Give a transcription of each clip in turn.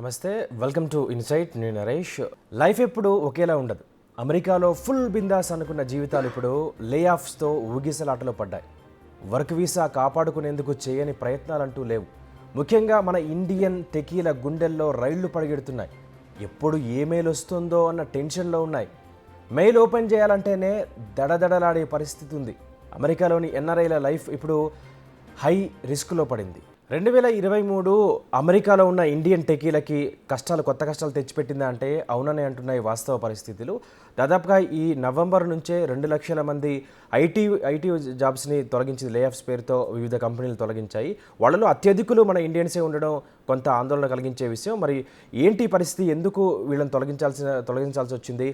నమస్తే, welcome to insight. నేను Naresh. Life ఎప్పుడు ఒకేలా ఉండదు. అమెరికాలో ఫుల్ బిందాస్ అనుకున్న జీవితాలు ఇప్పుడు లే ఆఫ్స్తో ఊగిసలాటలో పడ్డాయి. వర్క్ వీసా కాపాడుకునేందుకు చేయని ప్రయత్నాలంటూ లేవు. ముఖ్యంగా మన ఇండియన్ టెకీల గుండెల్లో రైళ్లు పరిగెడుతున్నాయి. ఎప్పుడు ఏ మెయిల్ వస్తుందో అన్న టెన్షన్లో ఉన్నాయి. మెయిల్ ఓపెన్ చేయాలంటేనే దడదడలాడే పరిస్థితి ఉంది. అమెరికాలోని ఎన్ఆర్ఐల లైఫ్ ఇప్పుడు హై రిస్క్లో పడింది. 2023 అమెరికాలో ఉన్న ఇండియన్ టెకీలకి కొత్త కష్టాలు తెచ్చిపెట్టిందా అంటే అవుననే అంటున్నాయి వాస్తవ పరిస్థితులు. దాదాపుగా ఈ నవంబర్ నుంచే 2 లక్షల మంది ఐటీ జాబ్స్ని తొలగించింది. లేఆఫ్స్ పేరుతో వివిధ కంపెనీలు తొలగించాయి. వాళ్ళలో అత్యధికులు మన ఇండియన్సే ఉండడం కొంత ఆందోళన కలిగించే విషయం. మరి ఏంటి పరిస్థితి, ఎందుకు వీళ్ళని తొలగించాల్సి వచ్చింది,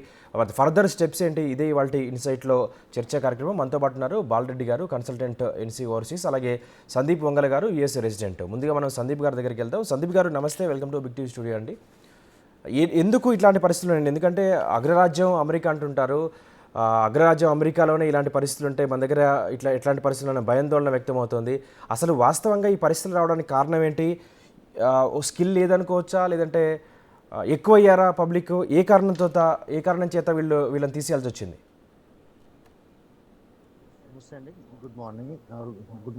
ఫర్దర్ స్టెప్స్ ఏంటి, ఇదే ఇవాళ ఇన్సైట్లో చర్చా కార్యక్రమం. మనతో పాటు ఉన్నారు బాలరెడ్డి గారు, కన్సల్టెంట్ ఎన్సీ ఓవర్సీస్, అలాగే సందీప్ వంగల గారు, యుఎస్ రెసిడెంట్. ముందుగా మనం సందీప్ గారి దగ్గరికి వెళ్తాం. సందీప్ గారు నమస్తే, welcome to big TV studio అండి. ఎందుకు ఇట్లాంటి పరిస్థితులు అండి? ఎందుకంటే అగ్రరాజ్యం అమెరికా అంటుంటారు. అగ్రరాజ్యం అమెరికాలోనే ఇలాంటి పరిస్థితులు ఉంటే మన దగ్గర ఎట్లాంటి పరిస్థితుల్లో భయాందోళన వ్యక్తమవుతుంది. అసలు వాస్తవంగా ఈ పరిస్థితులు రావడానికి కారణం ఏంటి? స్కిల్ లేదనుకోవచ్చా, లేదంటే ఎక్కువయ్యారా పబ్లిక్? ఏ కారణం చేత వీళ్ళని తీసేయాల్సి వచ్చింది? గుడ్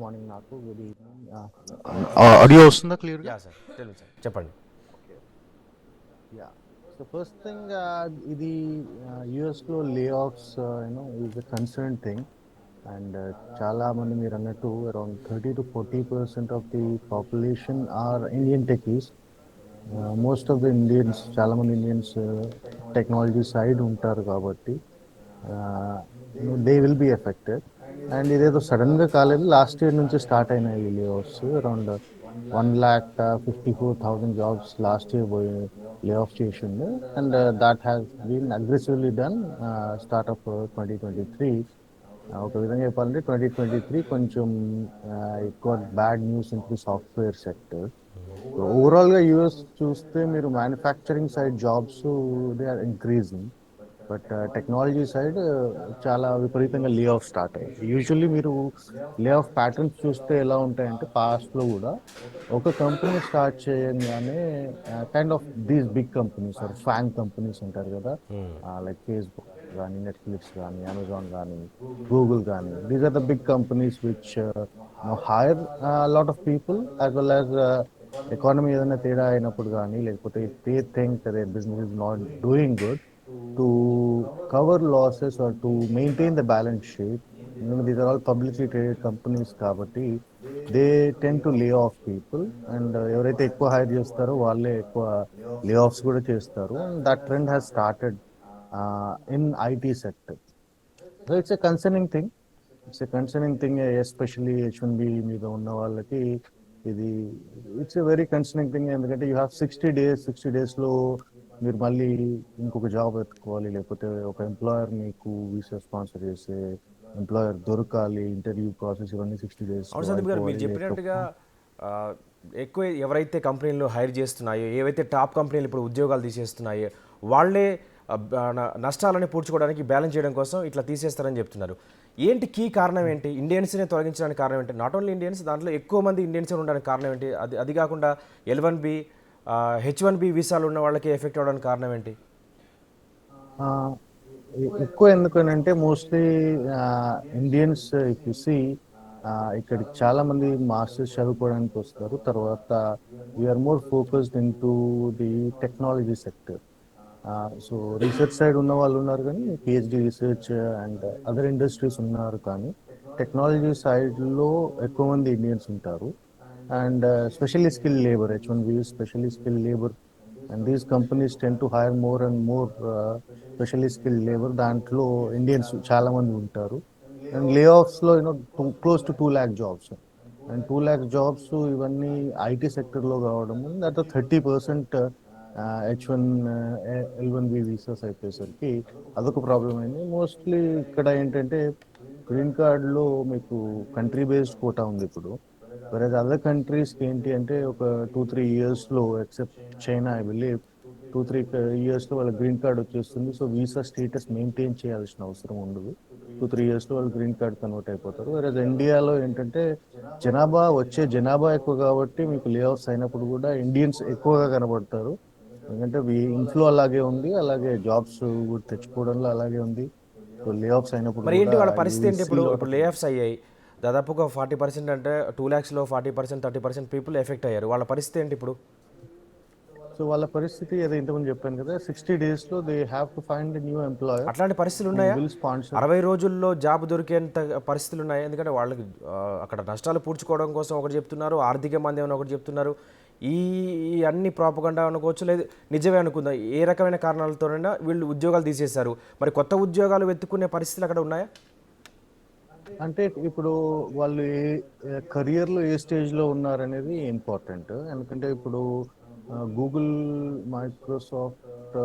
మార్నింగ్ నాకు గుడ్ ఈవినింగ్. ఆడియో వస్తుందా క్లియర్? యా సార్, చెప్పండి. యా, సో ఫస్ట్ థింగ్, ఇది యుఎస్లో layoffs is a concern thing. And చాలా మంది మీరు అన్నట్టు around 30-40% of the population are Indian techies. Most of the Indians, చాలా మంది ఇండియన్స్ టెక్నాలజీ సైడ్ ఉంటారు కాబట్టి they will be affected. And ఇదేదో సడన్గా కాలేదు, లాస్ట్ ఇయర్ నుంచి స్టార్ట్ అయినాయి layoffs. Around 1,54,000 jobs last year పోయి లే ఆఫ్ చేసిండు. And that has been aggressively done start of 2023. ఒక విధంగా చెప్పాలంటే 2023 కొంచెం ఎక్కువ bad news in software sector. ఓవరాల్గా యూఎస్ చూస్తే మీరు manufacturing side jobs they are increasing, but technology side చాలా విపరీతంగా లే ఆఫ్ స్టార్ట్ అయ్యాయి. యూజువల్లీ మీరు లే ఆఫ్ ప్యాటర్న్స్ చూస్తే ఎలా ఉంటాయంటే పాస్ట్లో కూడా ఒక కంపెనీ స్టార్ట్ చేయగానే kind of these big companies or fan companies ఉంటారు కదా, లైక్ ఫేస్బుక్ కానీ, నెట్ఫ్లిక్స్ కానీ, అమెజాన్ కానీ, గూగుల్ కానీ, these are the big companies which hire lot of people as well as economy ఏదైనా తేడా అయినప్పుడు కానీ, లేకపోతే they think they business is not doing good, to cover losses or to maintain the balance sheet. These are all publicly traded companies కాబట్టి they tend to lay off people, and ఎవరైతే ఎక్కువ hire చేస్తారో వాళ్ళే ఎక్కువ లే offs కూడా చేస్తారు. And that trend has started in IT sector. So it's a concerning thing. Especially H1B మీద ఉన్న వాళ్ళకి ఇది it's a very concerning thing. ఎందుకంటే యూ హ్యావ్ 60 డేస్లో మీరు మళ్ళీ ఇంకొక జాబ్ ఎత్తుకోవాలి, లేకపోతే ఒక ఎంప్లాయర్ మీకు వీసా స్పాన్సర్ చేసే ఎంప్లాయర్ దొరకాలి, ఇంటర్వ్యూ ప్రాసెస్ ఇవన్నీ 60 days. అవును సందీప్ గారు, మీరు చెప్పినట్టుగా ఎక్కువ ఎవరైతే కంపెనీలు హైర్ చేస్తున్నాయో, ఏవైతే టాప్ కంపెనీలు ఇప్పుడు ఉద్యోగాలు తీసేస్తున్నాయో వాళ్ళే నష్టాలని పూడ్చుకోవడానికి, బ్యాలెన్స్ చేయడం కోసం ఇట్లా తీసేస్తారని చెప్తున్నారు. ఏంటి కీ కారణం ఏంటి? ఇండియన్స్ని తొలగించడానికి కారణం ఏంటి? నాట్ ఓన్లీ ఇండియన్స్, దాంట్లో ఎక్కువ మంది ఇండియన్స్ ఉండడానికి కారణం ఏంటి? అది కాకుండా L1B, H1B వీసాలు ఉన్న వాళ్ళకి ఎఫెక్ట్ అవ్వడానికి కారణం ఏంటి? ఎక్కువ ఎందుకనంటే మోస్ట్లీ ఇండియన్స్ చూసి ఇక్కడికి చాలా మంది మాస్టర్స్ చదువుకోవడానికి వస్తారు. తర్వాత we're more focused into the technology sector. So research side ఉన్న వాళ్ళు ఉన్నారు, కానీ PhD research and other industries ఉన్నారు, కానీ టెక్నాలజీ సైడ్లో ఎక్కువ మంది ఇండియన్స్ ఉంటారు. And specially skill labour, H1B specially skill labour, and these companies tend to hire more and more specially skill labour. దాంట్లో ఇండియన్స్ చాలా మంది ఉంటారు. అండ్ లే ఆఫ్స్లో close to 2 lakh jobs, and 2 lakh jobs ఇవన్నీ ఐటీ సెక్టర్లో కావడం, దట్ 30% H1 L1B వీసాస్ అయిపోయేసరికి అదొక ప్రాబ్లం అయింది. మోస్ట్లీ ఇక్కడ ఏంటంటే గ్రీన్ కార్డ్లో మీకు కంట్రీ బేస్డ్ కోటా ఉంది ఇప్పుడు. వేరేజ్ అదర్ కంట్రీస్కి ఏంటి అంటే ఒక 2-3 yearsలో, ఎక్సెప్ట్ చైనా ఐ బిలీవ్ 2-3 yearsలో వాళ్ళ గ్రీన్ కార్డ్ వచ్చేస్తుంది. సో వీసా స్టేటస్ మెయింటైన్ చేయాల్సిన అవసరం ఉండదు. 2-3 yearsలో వాళ్ళు గ్రీన్ కార్డ్ కన్వర్ట్ అయిపోతారు. వేరేజ్ ఇండియాలో ఏంటంటే జనాభా ఎక్కువ కాబట్టి మీకు లే ఆఫ్స్ అయినప్పుడు కూడా ఇండియన్స్ ఎక్కువగా కనబడతారు. ఎందుకంటే ఇన్ఫ్లో అలాగే ఉంది, అలాగే జాబ్స్ కూడా తెచ్చుకోవడంలో అలాగే ఉంది. సో లే ఆఫ్స్ అయినప్పుడు మరి ఏంటి కూడా వాళ్ళ యూ పరిస్థితి విల్ ఏంటి? సీ ఇప్పుడు లాట్ ఇప్పుడు ఆఫ్. లే ఆఫ్స్ అయ్యాయి, దాదాపుగా 40% అంటే 2 lakhsలో 40%, 30% పీపుల్ ఎఫెక్ట్ అయ్యారు. వాళ్ళ పరిస్థితి ఏంటి ఇప్పుడు? సో వాళ్ళ పరిస్థితి ఏదో ఇంతకుముందు చెప్పాను కదా, 60 daysలో they have to find new employer అట్లాంటి పరిస్థితులు హూ ఉన్నాయా? Will sponsor. 60 రోజుల్లో జాబ్ దొరికేంత పరిస్థితులు ఉన్నాయి. ఎందుకంటే వాళ్ళకి అక్కడ నష్టాలు పూడ్చుకోవడం కోసం ఒకటి చెప్తున్నారు, ఆర్థిక మాంద్యం ఒకటి చెప్తున్నారు. ఈ ఈ అన్ని ప్రాపగండా అనుకోవచ్చు, లేదు నిజమే అనుకుందాం. ఏ రకమైన కారణాలతోనైనా వీళ్ళు ఉద్యోగాలు తీసేశారు. మరి కొత్త ఉద్యోగాలు వెతుక్కునే పరిస్థితులు అక్కడ ఉన్నాయా? అంటే ఇప్పుడు వాళ్ళు కెరియర్లో ఏ స్టేజ్లో ఉన్నారనేది ఇంపార్టెంట్. ఎందుకంటే ఇప్పుడు Google, Microsoft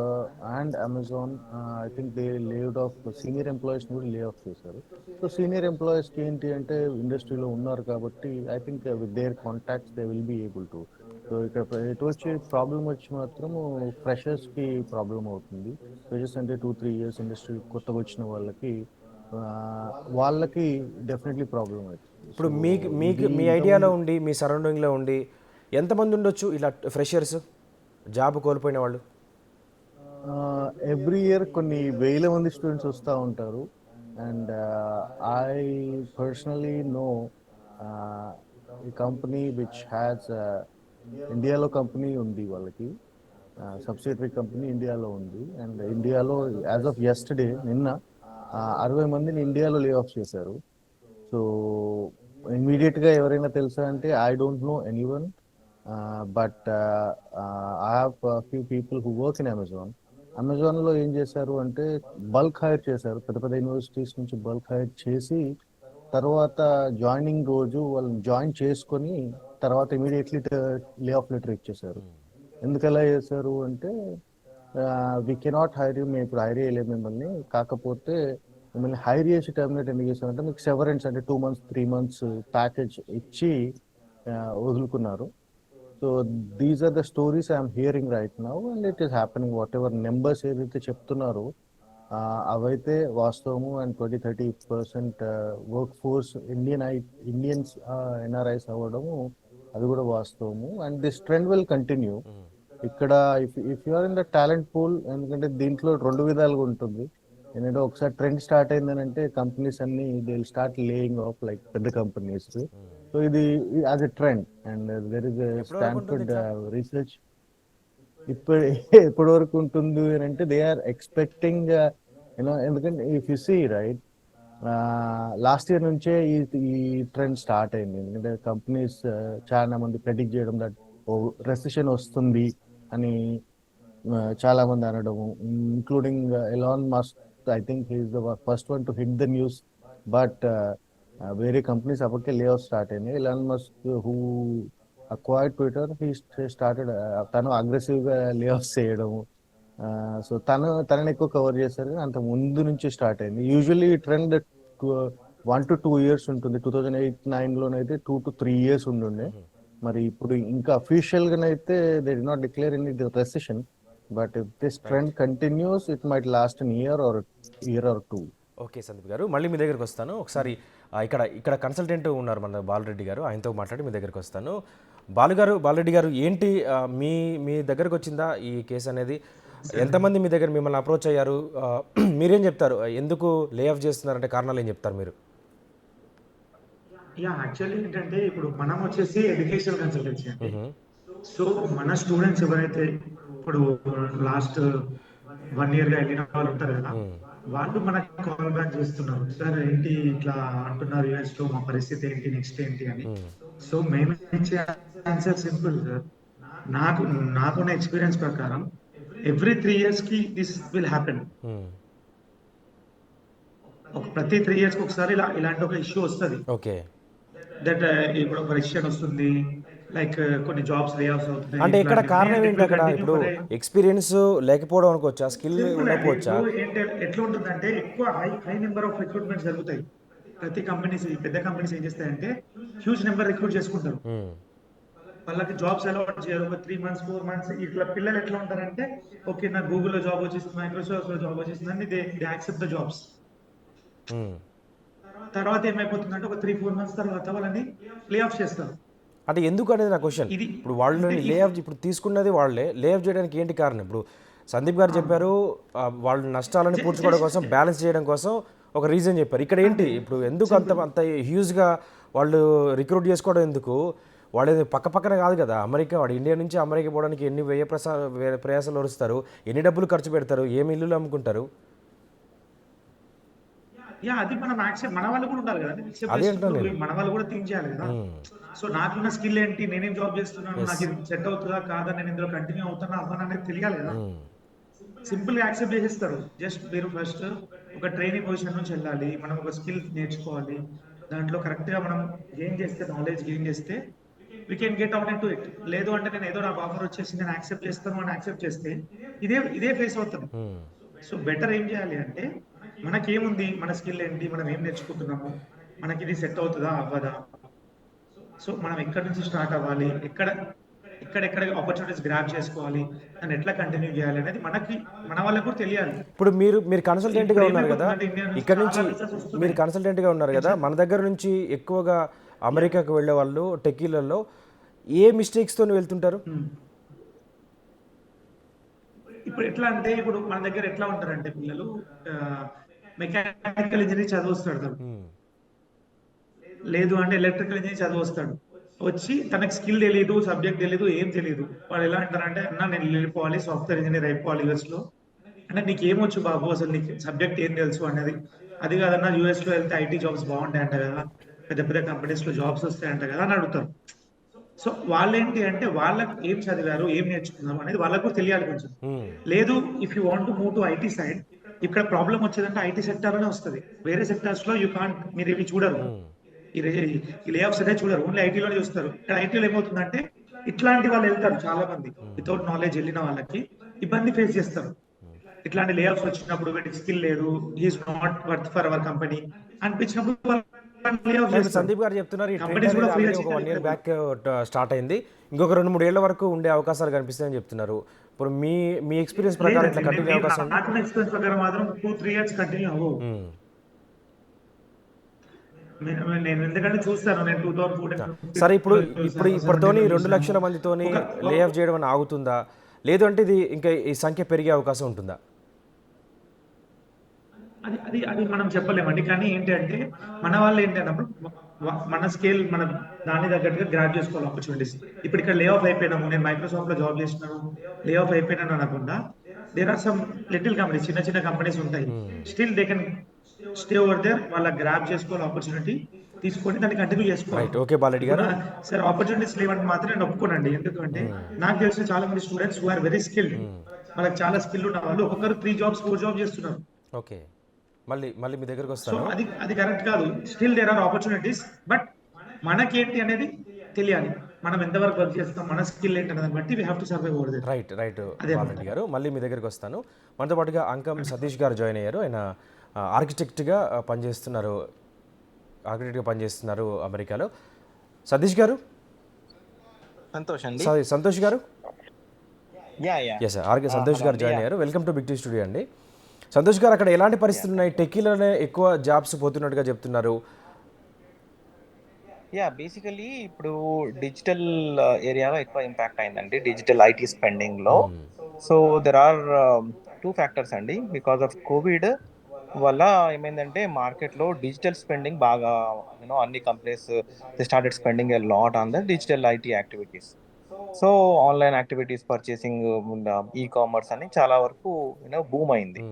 and Amazon, I think they laid of senior employees కూడా లే ఆఫ్ చేశారు. సో సీనియర్ ఎంప్లాయీస్కి ఏంటి అంటే ఇండస్ట్రీలో ఉన్నారు కాబట్టి I think with their contacts they will be able to. So ఇక్కడ ఎటు వచ్చి ప్రాబ్లం వచ్చి మాత్రము ఫ్రెషర్స్కి ప్రాబ్లం అవుతుంది. ఫ్రెషర్స్ అంటే 2-3 years ఇండస్ట్రీ కొత్తగా వచ్చిన వాళ్ళకి ఆ, వాళ్ళకి డెఫినెట్లీ ప్రాబ్లం అవుతుంది. ఇప్పుడు సో మీకు మీకు ఇది మీ ఐడియాలో ఇంతకుముందు ఉండి, మీ సరౌండింగ్లో ఉండి ఎంతమంది ఉండొచ్చు ఇలా ఫ్రెషర్స్, జాబ్ కోల్పోయిన వాళ్ళు? ఎవ్రీ ఇయర్ కొన్ని వేల మంది స్టూడెంట్స్ వస్తూ ఉంటారు. అండ్ ఐ పర్సనలీ నో ఈ కంపెనీ విచ్ హ్యాస్ ఇండియాలో కంపెనీ ఉంది వాళ్ళకి, సబ్సిడరీ కంపెనీ ఇండియాలో ఉంది. అండ్ ఇండియాలో యాజ్ ఆఫ్ యెస్టర్డే నిన్న 60 మందిని ఇండియాలో లే ఆఫ్ చేశారు. సో ఇమీడియట్ గా ఎవరైనా తెలుసా అంటే I don't know anyone. But I have few people who work in Amazon. Amazon లో ఏం చేశారు అంటే బల్క్ హైర్ చేశారు, పెద్ద పెద్ద యూనివర్సిటీస్ నుంచి బల్క్ హైర్ చేసి తర్వాత జాయినింగ్ రోజు వాళ్ళని జాయిన్ చేసుకొని తర్వాత ఇమీడియట్లీ లే ఆఫ్ లెటర్ ఇచ్చేశారు. ఎందుకు ఎలా చేశారు అంటే వి కెనాట్ హైర్ యూ, మేము ఇప్పుడు హైర్ చేయలేము మిమ్మల్ని, కాకపోతే మిమ్మల్ని హైర్ చేసి టర్మినేట్ ఎందుకు చేశారంటే మీకు సెవరెన్స్ అంటే 2 months 3 months ప్యాకేజ్ ఇచ్చి ఆ, వదులుకున్నారు. So these are the stories I'm hearing right now and it is happening. Whatever numbers ఏదైతే చెప్తున్నారో అవైతే వాస్తవము. And 20-30% work force Indians NRIs అవ్వడము అది కూడా వాస్తవము. And this trend will continue. ఇక్కడ if you are in the talent pool, ఎందుకంటే దీంట్లో రెండు విధాలుగా ఉంటుంది. ఏంటంటే ఒకసారి ట్రెండ్ స్టార్ట్ అయిందని అంటే కంపెనీస్ అన్ని they will start laying of like పెద్ద కంపెనీస్. సో ఇది as a trend. And there is ఎప్పటి వరకు ఉంటుంది స్టాన్ఫర్డ్ ఇట్లా? రీసెర్చ్ ఇప్పుడు ఎప్పటి వరకు ఉంటుంది అని అంటే దే ఆర్ ఎక్స్పెక్టింగ్ యూనో, ఎందుకంటే if you see right last year నుంచే ఈ ట్రెండ్ స్టార్ట్ అయింది. ఎందుకంటే కంపెనీస్ చాలా మంది ప్రెడిక్ట్ చేయడం దట్ రెసిషన్ వస్తుంది అని చాలా మంది అనడము, including Elon Musk. I think he is the first one to hit the news. But వేరే కంపెనీస్ అప్పటికే లే ఆఫ్ స్టార్ట్ అయినాయి. Elon Musk who acquired Twitter, he started తను అగ్రెసివ్ గా లే ఆఫ్ చేయడము. సో తనని ఎక్కువ కవర్ చేశారు, అంత ముందు నుంచి స్టార్ట్ అయింది. యూజువల్లీ ట్రెండ్ 1 to 2 years ఉంటుంది. 2008-9లోనైతే 2 to 3 years ఉంటుండే. మరి ఇప్పుడు ఇంకా అఫీషియల్ గానైతే they did not declare any recession. But if this right. Trend continues it might last an year or 2. Okay Sandeep గారు, మళ్ళీ మీ దగ్గరికి వస్తాను. ఒకసారి ఇక్కడ ఇక్కడ కన్సల్టెంట్ ఉన్నారు మన బాలరెడ్డి గారు, ఆయనతో మాట్లాడి మీ దగ్గరికి వస్తాను. బాలరెడ్డి గారు ఏంటి, మీ మీ దగ్గరకు వచ్చిందా ఈ కేసు అనేది? ఎంతమంది మీ దగ్గర మిమ్మల్ని అప్రోచ్ అయ్యారు? మీరేం చెప్తారు, ఎందుకు లే ఆఫ్ చేస్తున్నారంటే కారణాలు ఏం చెప్తారు మీరు? యాక్చువల్లీ ఏంటంటే ఇప్పుడు మనం వచ్చేసి ఎడ్యుకేషన్ కన్సల్టెన్సీ అండి. సో మన స్టూడెంట్స్ ఎవరైతే ఇప్పుడు లాస్ట్ 1 year గా వెళ్ళిన వాళ్ళు ఉంటారు కదా, వాళ్ళు మనకి కాల్ బ్యాక్ చేస్తున్నారు, సార్ ఏంటి ఇట్లా అంటున్నారు యూఎస్ లో, మా పరిస్థితి ఏంటి, నెక్స్ట్ ఏంటి అని. సో మేము ఇచ్చే ఆన్సర్ సింపుల్ సార్. నాకు నాకున్న ఎక్స్పీరియన్స్ ప్రకారం ఎవ్రీ 3 years కి దిస్ విల్ హ్యాపెన్. ప్రతి 3 years కి ఒకసారి ఇలాంటి ఒక ఇష్యూ వస్తుంది. ఓకే. దట్ ఇప్పుడు ఒక రెసిషన్ వస్తుంది, లైక్ కొన్ని జాబ్స్ లే ఆఫ్స్ అవుతున్నాయి, అంటే ఇక్కడ ఇట్లాంటివి కారణం అండ్ ఇట్ ఏంటి విల్ అక్కడ? కంటిన్యూ ఇప్పుడు ఫర్ ఏ ఎక్స్పీరియన్స్ లేకపోవడం అనుకోవచ్చా, స్కిల్ సింపుల్ అండి. ఉండకపోవచ్చా? ఇప్పుడు ఏంటి ఎట్లా ఉంటుందంటే ఎక్కువ హై నెంబర్ ఆఫ్ రిక్రూట్మెంట్స్ జరుగుతాయి. ప్రతి కంపెనీస్, పెద్ద కంపెనీస్ ఏం చేస్తాయంటే హ్యూజ్ నెంబర్ రిక్రూట్ చేసుకుంటారు. వాళ్ళకి జాబ్స్ అలవాట్ చేయరు. ఒక 3 months 4 months ఇట్లా పిల్లలు ఎట్లా ఉంటారంటే, ఓకే నాకు గూగుల్లో జాబ్ వచ్చేసింది, మైక్రోసాఫ్ట్ లో జాబ్ వచ్చేసింది అని దే యాక్సెప్ట్ ద జాబ్స్. తర్వాత ఏమైపోతుందంటే ఒక 3-4 మంత్స్ తర్వాత వాళ్ళని ప్లే ఆఫ్ చేస్తారు. అంటే ఎందుకు అనేది నా క్వశ్చన్. ఇది ఇప్పుడు అంటే వాళ్ళని లే ఆఫ్ ఇప్పుడు తీసుకున్నది వాళ్ళే, లే ఆఫ్ చేయడానికి ఏంటి కారణం? ఇప్పుడు సందీప్ గారు చెప్పారు వాళ్ళ నష్టాలను పూడ్చుకోవడం కోసం, జస్ట్ బ్యాలెన్స్ చేయడం కోసం ఒక రీజన్ చెప్పారు. ఇక్కడ ఏంటి అంతే, ఇప్పుడు ఎందుకు అంత సింపుల్. అంత హ్యూజ్గా వాళ్ళు రిక్రూట్ చేసుకోవడం ఎందుకు? వాళ్ళు పక్క పక్కన కాదు కదా అమెరికా, వాడు ఇండియా నుంచి అమెరికా పోవడానికి ఎన్ని ప్రయాసాలు వరుస్తారు, ఎన్ని డబ్బులు ఖర్చు పెడతారు, ఏమి ఇల్లులు అమ్ముకుంటారు. అది మనం యాక్సెప్ట్, మన వాళ్ళు కూడా ఉండాలి కదండి. యాక్సెప్ట్ అదే అంటున్నాను చేసినప్పుడు నేను. మన వాళ్ళు కూడా థింక్ చేయాలి కదా. సో నాకున్న స్కిల్ ఏంటి, నేనేం జాబ్ చేస్తున్నాను, ఎస్. నాకు ఇది సెట్ అవుతుందా కాదా, నేను ఇందులో కంటిన్యూ అవుతానా అవ్వనా అనేది తెలియాలి కదా. సింపుల్ గా యాక్సెప్ట్ చేసేస్తారు. జస్ట్ మీరు ఫస్ట్ ఒక ట్రైనింగ్ పొజిషన్ నుంచి వెళ్ళాలి, మనం ఒక స్కిల్ నేర్చుకోవాలి, దాంట్లో కరెక్ట్ గా మనం గెయిన్ చేస్తే, నాలెడ్జ్ గెయిన్ చేస్తే we can get out in to it. లేదు అంటే నేను ఏదో నాకు ఆఫర్ వచ్చేసి నేను యాక్సెప్ట్ చేస్తాను అని యాక్సెప్ట్ చేస్తే ఇదే ఫేస్ అవుతుంది. సో బెటర్ ఏం చేయాలి అంటే, మనకేముంది, మన స్కిల్ ఏంటి, మనం ఏం నేర్చుకుంటున్నాము, మనకి ఇది సెట్ అవుతుందా అవ్వదా. సో మనం ఎక్కడి నుంచి స్టార్ట్ అవ్వాలి, ఎక్కడెక్కడ ఆపర్చునిటీస్ గ్రాబ్ చేసుకోవాలి, దాన్ని ఎట్లా కంటిన్యూ చేయాలి అనేది మన వాళ్ళకు కూడా తెలియాలి. ఇప్పుడు మీరు మీరు సో కన్సల్టెంట్గా ఇప్పుడు ఉన్నారు కదా, ఏమైపోతుందంటే ఇండియా నుంచి ఇక్కడ చాలా నుంచి రీసెర్చ్ మీరు వస్తున్నాయి. కన్సల్టెంట్గా ఉన్నారు ఏం కదా, సార్? మన దగ్గర నుంచి ఎక్కువగా అమెరికాకు వెళ్ళే వాళ్ళు టెక్కీలలో ఏ మిస్టేక్స్తో వెళ్తుంటారు? ఇప్పుడు ఎట్లా అంటే, ఇప్పుడు మన దగ్గర ఎట్లా ఉంటారంటే పిల్లలు మెకానికల్ ఇంజనీరింగ్ చదివొస్తాడు, లేదు అంటే ఎలక్ట్రికల్ ఇంజనీరింగ్ చదివి వస్తాడు. వచ్చి తనకి స్కిల్ తెలియదు, సబ్జెక్ట్ తెలియదు, ఏం తెలియదు. వాళ్ళు ఎలా అంటారంటే, అన్న నేను వెళ్ళిపోవాలి, సాఫ్ట్వేర్ ఇంజనీర్ అయిపోవాలి యూఎస్ లో. అంటే నీకు ఏమొచ్చు బాబు, అసలు నీకు సబ్జెక్ట్ ఏం తెలుసు అనేది. అది కాదన్నా, యూఎస్ లో వెళ్తే ఐటీ జాబ్స్ బాగుంటాయంట కదా, పెద్ద పెద్ద కంపెనీస్ లో జాబ్స్ వస్తాయంట కదా అని అడుగుతారు. సో వాళ్ళేంటి అంటే, వాళ్ళకి ఏం చదివారు, ఏం నేర్చుకున్నారు అనేది వాళ్ళకు కూడా తెలియాలి కొంచెం. లేదు, if you want to move to IT side, ఇక్కడ ప్రాబ్లం వచ్చేదంటే ఐటీ సెక్టర్ లోనే వస్తుంది. వేరే సెక్టర్స్ లో యూ కాంట్, మీరు ఇవి చూడరు, ఈ లే ఆఫ్స్ అనేది చూడరు, ఓన్లీ ఐటీలోనే చూస్తారు. ఇక్కడ ఐటీలో ఏమవుతుందంటే, ఇట్లాంటి వాళ్ళు వెళ్తారు చాలా మంది, వితౌట్ నాలెడ్జ్ వెళ్ళిన వాళ్ళకి ఇబ్బంది ఫేస్ చేస్తారు. ఇట్లాంటి లే ఆఫ్స్ వచ్చినప్పుడు, వీటికి స్కిల్ లేదు, he is not worth for our company అనిపించినప్పుడు లే ఆఫ్ కానీ ఇప్పుడు చేస్తారు. సందీప్ గారు చెప్తున్నారు ఈ ట్రెండ్ కంపెనీస్ కూడా అనేది ఫ్రీగా ఆల్రెడీ ఒక జీతాలు 1 ఇయర్ ఇవ్వవు. బ్యాక్ స్టార్ట్ అయింది, ఇంకొక 2-3 ఏళ్ల వరకు ఉండే అవకాశాలు కనిపిస్తాయని చెప్తున్నారు. ఇప్పుడు మీ మీ ఎక్స్పీరియన్స్ ప్రకారం లేదండి, ఇట్లా కంటిన్యూ అవకాశం ఉందా? నాకు ఎక్స్పీరియన్స్ ప్రకారం మాత్రం 2-3 ఇయర్స్ కంటిన్యూ అవ్వవు. నేను ఎందుకంటే చూస్తాను, నేను 2014 సరే, ఇప్పుడు ఇప్పుడు 15 ఇప్పటితోని 17 లో 2 చూసాను. లక్షల మందితోని ఒక లే ఆఫ్ చేయడం అని ఆగుతుందా, లేదు అంటే ఇది ఇంకా ఈ సంఖ్య పెరిగే అవకాశం ఉంటుందా? అది మనం చెప్పలేమండి. కానీ ఏంటంటే, మన వాళ్ళు ఏంటన్నప్పుడు మన స్కేల్, మన దాన్ని తగ్గట్టుగా గ్రాబ్ చేసుకోవాలి ఆపర్చునిటీస్. ఇప్పుడు ఇక్కడ లే ఆఫ్ అయిపోయినాము, నేను మైక్రోసాఫ్ట్ లో జాబ్ చేసినాను, లే ఆఫ్ అయిపోయినాను అనకుండా, there are some little companies, చిన్న చిన్న కంపెనీస్ ఉంటాయి. Still they can stay over there, వాళ్ళ గ్రాబ్ చేసుకోవాలి ఆపర్చునిటీ, తీసుకొని దాన్ని కంటిన్యూ చేసుకోవాలి. రైట్. ఓకే బాలరెడ్డి ఇప్పుడు గారు. సార్ ఆపర్చునిటీస్ లేవంటే మాత్రం నేను ఒప్పుకోనండి. ఎందుకంటే నాకు తెలిసిన చాలా మంది students who are very skilled, వాళ్ళకి చాలా స్కిల్ ఉన్న వాళ్ళు ఒక్కొక్కరు 3 జాబ్స్ 4 జాబ్ చేస్తున్నారు. ఓకే, మళ్ళీ మళ్ళీ మీ దగ్గరకు సో వస్తాను. అది కరెక్ట్ కాదు. Still there are opportunities, but మనకేంటి అనేది తెలియాలి. మనం ఎంతవరకు వర్క్ చేస్తాం, మన స్కిల్ ఏంటి అనేది బట్టి we have to survive over there. Right right అదే అన్నమాట. బాలరెడ్డి గారు, మళ్ళీ మీ దగ్గరికి వస్తాను. మనతో పాటుగా అంకం సతీష్ గారు జాయిన్ అయ్యారు. ఆయన ఆర్కిటెక్ట్గా పనిచేస్తున్నారు అమెరికాలో. సతీష్ గారు, సంతోష్ అండి. సంతోష్ గారు, yeah yeah yes sir, RK Santosh hello గారు అండి. జాయిన్ అయ్యారు. Welcome to big T studio అండి. సంతోష్ గారు, అక్కడ ఎలాంటి పరిస్థితులు ఉన్నాయి? టెక్కీలోనే ఎక్కువ జాబ్స్ పోతున్నట్టుగా చెప్తున్నారు. బేసికలీ ఇప్పుడు డిజిటల్ ఏరియాలో ఎక్కువ ఇంపాక్ట్ అయిందండి, డిజిటల్ ఐటీ స్పెండింగ్ లో. సో దెర్ ఆర్ 2 ఫ్యాక్టర్స్ అండి. బికాస్ ఆఫ్ కోవిడ్ వల్ల ఏమైందంటే మార్కెట్ లో డిజిటల్ స్పెండింగ్ బాగా, అన్ని companies they started spending a lot on the digital IT activities. So online activities, purchasing, e commerce అని చాలా వరకు బూమ్ అయింది.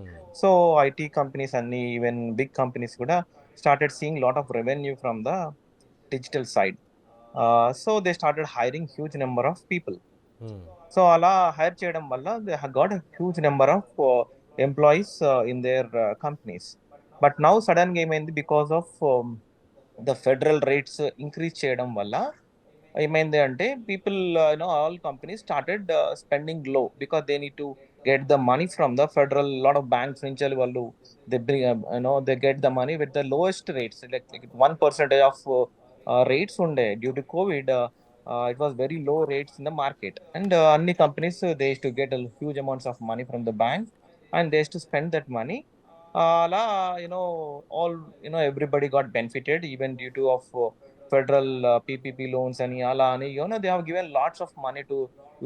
సో ఐటీ కంపెనీస్ అన్ని, ఈవెన్ బిగ్ కంపెనీస్ కూడా started seeing lot of revenue from the digital side. So they started hiring huge number of people. So అలా hire చేయడం వల్ల they got huge number of employees in their companies. But now sudden గా ఏమైంది, because of the federal rates increase చేయడం వల్ల ఏమైంది అంటే, people all companies started spending low, because they need to get the money from the federal. Lot of banks నుంచి వాళ్ళు they they get the money with the lowest rates, like 1% of rates ఉండే due to Covid. It was very low rates in the market, and any companies they used to get a huge amounts of money from the bank, and they used to spend that money అలా all everybody got benefited even due to of federal PPP loans and ala ani they have given lots of money to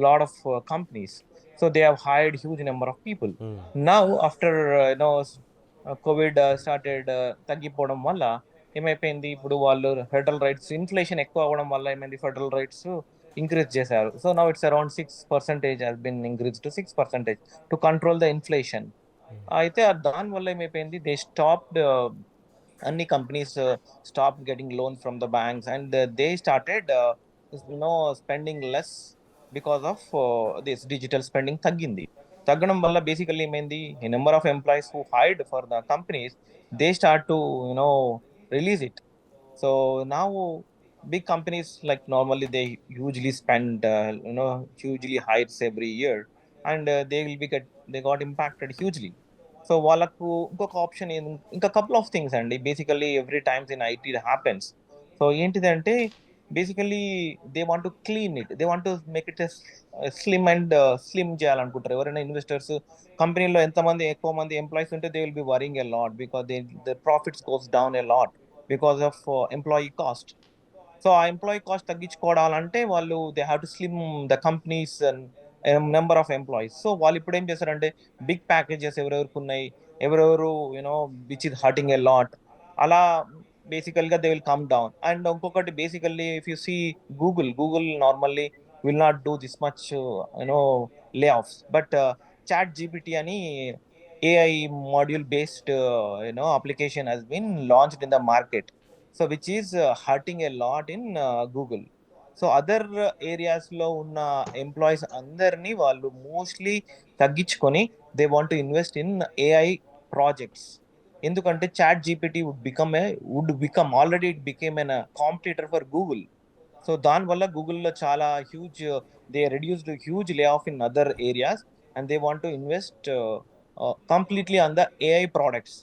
lot of companies, so they have hired huge number of people. Now after COVID started తగ్గిపోవడం వల్ల ఏమైపోయింది, ఇప్పుడు వాళ్ళు federal rights inflation ఎక్కువ అవ్వడం వల్ల ఏమైంది, federal rights increase చేశారు. So now it's around 6% has been increased to 6% to control the inflation. అయితే దాని వల్ల ఏమైపోయింది, దే స్టాప్డ్ అన్ని companies stop getting loan from the banks and they started spending less because of this digital spending తగ్గింది. తగ్గడం వల్ల basically ఏమైంది, number of employees who hired for the companies they start to release it. So now big companies like normally they hugely spend hugely hires every year, and they will be they got impacted hugely. So వాళ్ళకు ఇంకొక option ఇంకా couple of things అండి, basically every times in IT happens. So ఏంటిదంటే basically they want to clean it, they want to make it slim and slim చేయాలనుకుంటారు ఎవరైనా investors. కంపెనీలో ఎంతమంది ఎక్కువ మంది ఎంప్లాయీస్ ఉంటే they will be worrying a lot because the profits goes down a lot because of employee cost. So ఆ employee cost తగ్గించుకోవాలంటే వాళ్ళు they have to slim the companies number of employees. So వాళ్ళు ఇప్పుడు ఏం చేస్తారంటే big packages ఎవరెవరికి ఉన్నాయి, ఎవరెవరు which is hurting a lot, అలా బేసికల్ గా they will come down. And ఇంకొకటి basically if you see Google normally will not do this much layoffs, but ChatGPT అని AI module based application has been launched in the market, so which is hurting a lot in Google. So other areas లో ఉన్న employees అందరినీ వాళ్ళు mostly తగ్గించుకొని they want to invest in AI projects. ఎందుకంటే ChatGPT would become already it became an competitor for Google. So దానివల్ల గూగుల్లో చాలా huge they reduced huge layoff in other areas and they want to invest completely on the AI products.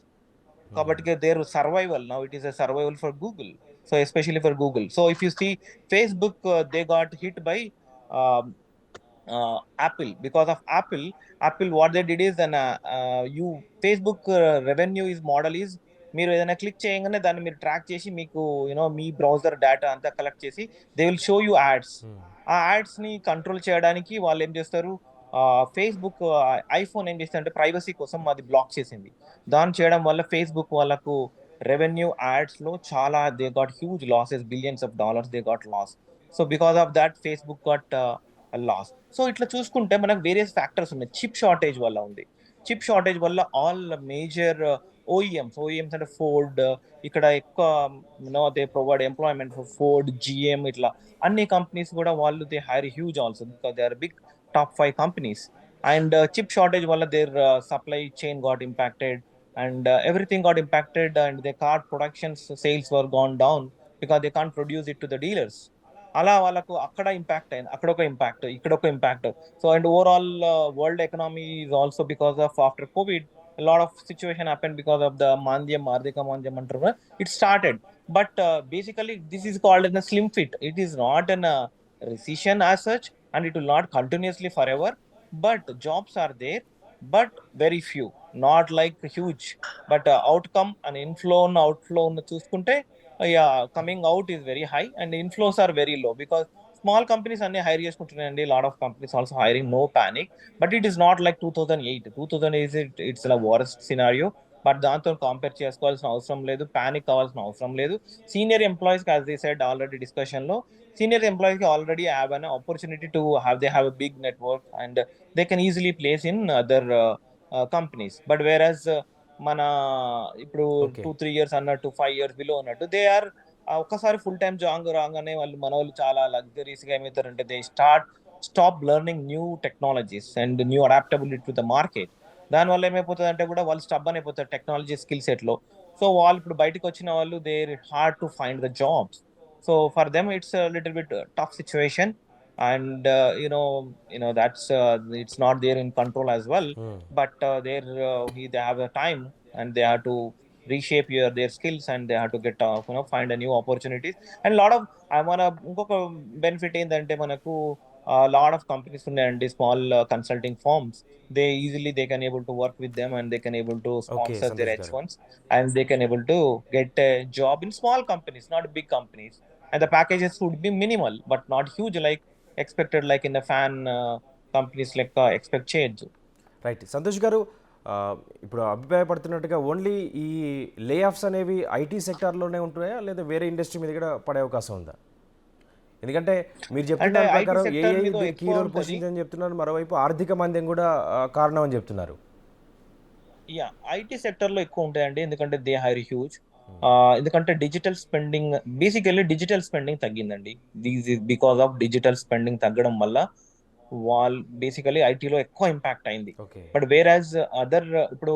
కాబట్టి their survival now, it is a survival for Google, so especially for Google. So if you see Facebook, they got hit by um, Apple. Because of Apple what they did is then you Facebook revenue is model is మీరు ఏదైనా click చేయగానే దాన్ని మీరు track చేసి మీకు మీ browser data అంతా collect చేసి they will show you ads. ఆ యాడ్స్ ని కంట్రోల్ చేయడానికి వాళ్ళు ఏం చేస్తారు, ఫేస్బుక్ ఐఫోన్ ఏం చేస్తుందంటే ప్రైవసీ కోసం అది బ్లాక్ చేసింది. దాన్ని చేయడం వల్ల ఫేస్బుక్ వాళ్ళకు రెవెన్యూ యాడ్స్ లో చాలా they got huge losses, billions of dollars they got loss. So because of that Facebook got loss. So ఇట్లా చూసుకుంటే మనకు వేరియస్ ఫ్యాక్టర్స్ ఉన్నాయి. చిప్ షార్టేజ్ వల్ల ఉంది. చిప్ షార్టేజ్ వల్ల ఆల్ మేజర్ ఓఈఎమ్స్ అంటే ఫోర్డ్, ఇక్కడ ఎక్కువ they provide employment for Ford, GM, ఇట్లా అన్ని కంపెనీస్ కూడా వాళ్ళు they hire huge also because they are big top 5 companies. And chip shortage వల్ల there supply chain got impacted and everything got impacted and the car production sales were gone down because they can't produce it to the dealers. అలా వాళ్ళకు అక్కడ impact అయింది, అక్కడ ఒక impact, ఇక్కడ ఒక impact. So and overall world economy is also because of after Covid lot of situation happen because of the మాంద్యం, ఆర్థిక మాంద్యం అంటారు, it started. But basically this is called an slim fit, it is not an recession as such, and it will not continuously forever, but jobs are there, but very few, not like huge. But outcome and inflow and outflow చూసుకుంటే yeah, coming out is very high and inflows are very low because small companies అన్ని hire చేసుకుంటున్నాయండి. Lot of companies also hiring, no panic. But it is not like 2008 it's worst scenario. But దాంతో compare చేసుకోవాల్సిన అవసరం లేదు, panic కావాల్సిన అవసరం లేదు. Senior employees as they said already discussion లో, senior employees already have an opportunity to have a big network and they can easily place in other companies. But whereas మన ఇప్పుడు ఓకే. 2-3 years అన్నట్టు 5 years below ఉన్నట్టు they are ఒక్కసారి full time job రాగానే వాళ్ళు మన వాళ్ళు చాలా లగ్జరీస్ గా ఏమవుతారంటే they stop learning new technologies and new adaptability to the market. దానివల్ల ఏమైపోతుంది అంటే కూడా వాళ్ళు స్టబ్ అని అయిపోతారు టెక్నాలజీ స్కిల్ సెట్ లో. సో వాళ్ళు ఇప్పుడు బయటకు వచ్చిన వాళ్ళు they hard to find the jobs. So for them it's a little bit tough situation, and that's it's not there in control as well. But they have a time and they have to reshape their skills and they have to get find a new opportunities. And lot of I wanna ఇంకొక benefit ఏంటంటే మనకు lot of companies ఉన్నాయండి, small consulting firms. They can able to work with them, and they can able to okay sponsor their Santosh గారు. H1s, and they can able to get a job in small companies, not big companies. And the packages would be minimal but not huge like expected, like in the fan companies like expect change. Right. Santosh గారు, ఆ, ఇప్పుడు అభిప్రాయపడుతున్నట్టుగా only ఈ లే offs అనేవి IT సెక్టార్లోనే ఉంటున్నాయా లేదా వేరే industry మీద కూడా పడే అవకాశం ఉందా? ఎందుకంటే మీరు చెప్తున్న అంటే దాని ఐటీ ప్రకారం సెక్టర్ ఏఐ మీద దీనికి కీ ఎక్కువ రోల్ ఉంటది. పోషించని చెప్తున్నారు, మరోవైపు ఆర్థిక మాంద్యం కూడా కారణం అని చెప్తున్నారు. యా, ఐటీ సెక్టర్ లో ఎక్కువ ఉంటాయండి, ఎందుకంటే దే హైర్ హ్యూజ్. ఎందుకంటే డిజిటల్ స్పెండింగ్ తగ్గిందండి. These is because of digital spending తగ్గడం వల్ల వాళ్ళు బేసికలీ ఐటీలో ఎక్కువ ఇంపాక్ట్ అయింది. Okay. But whereas other, ఇప్పుడు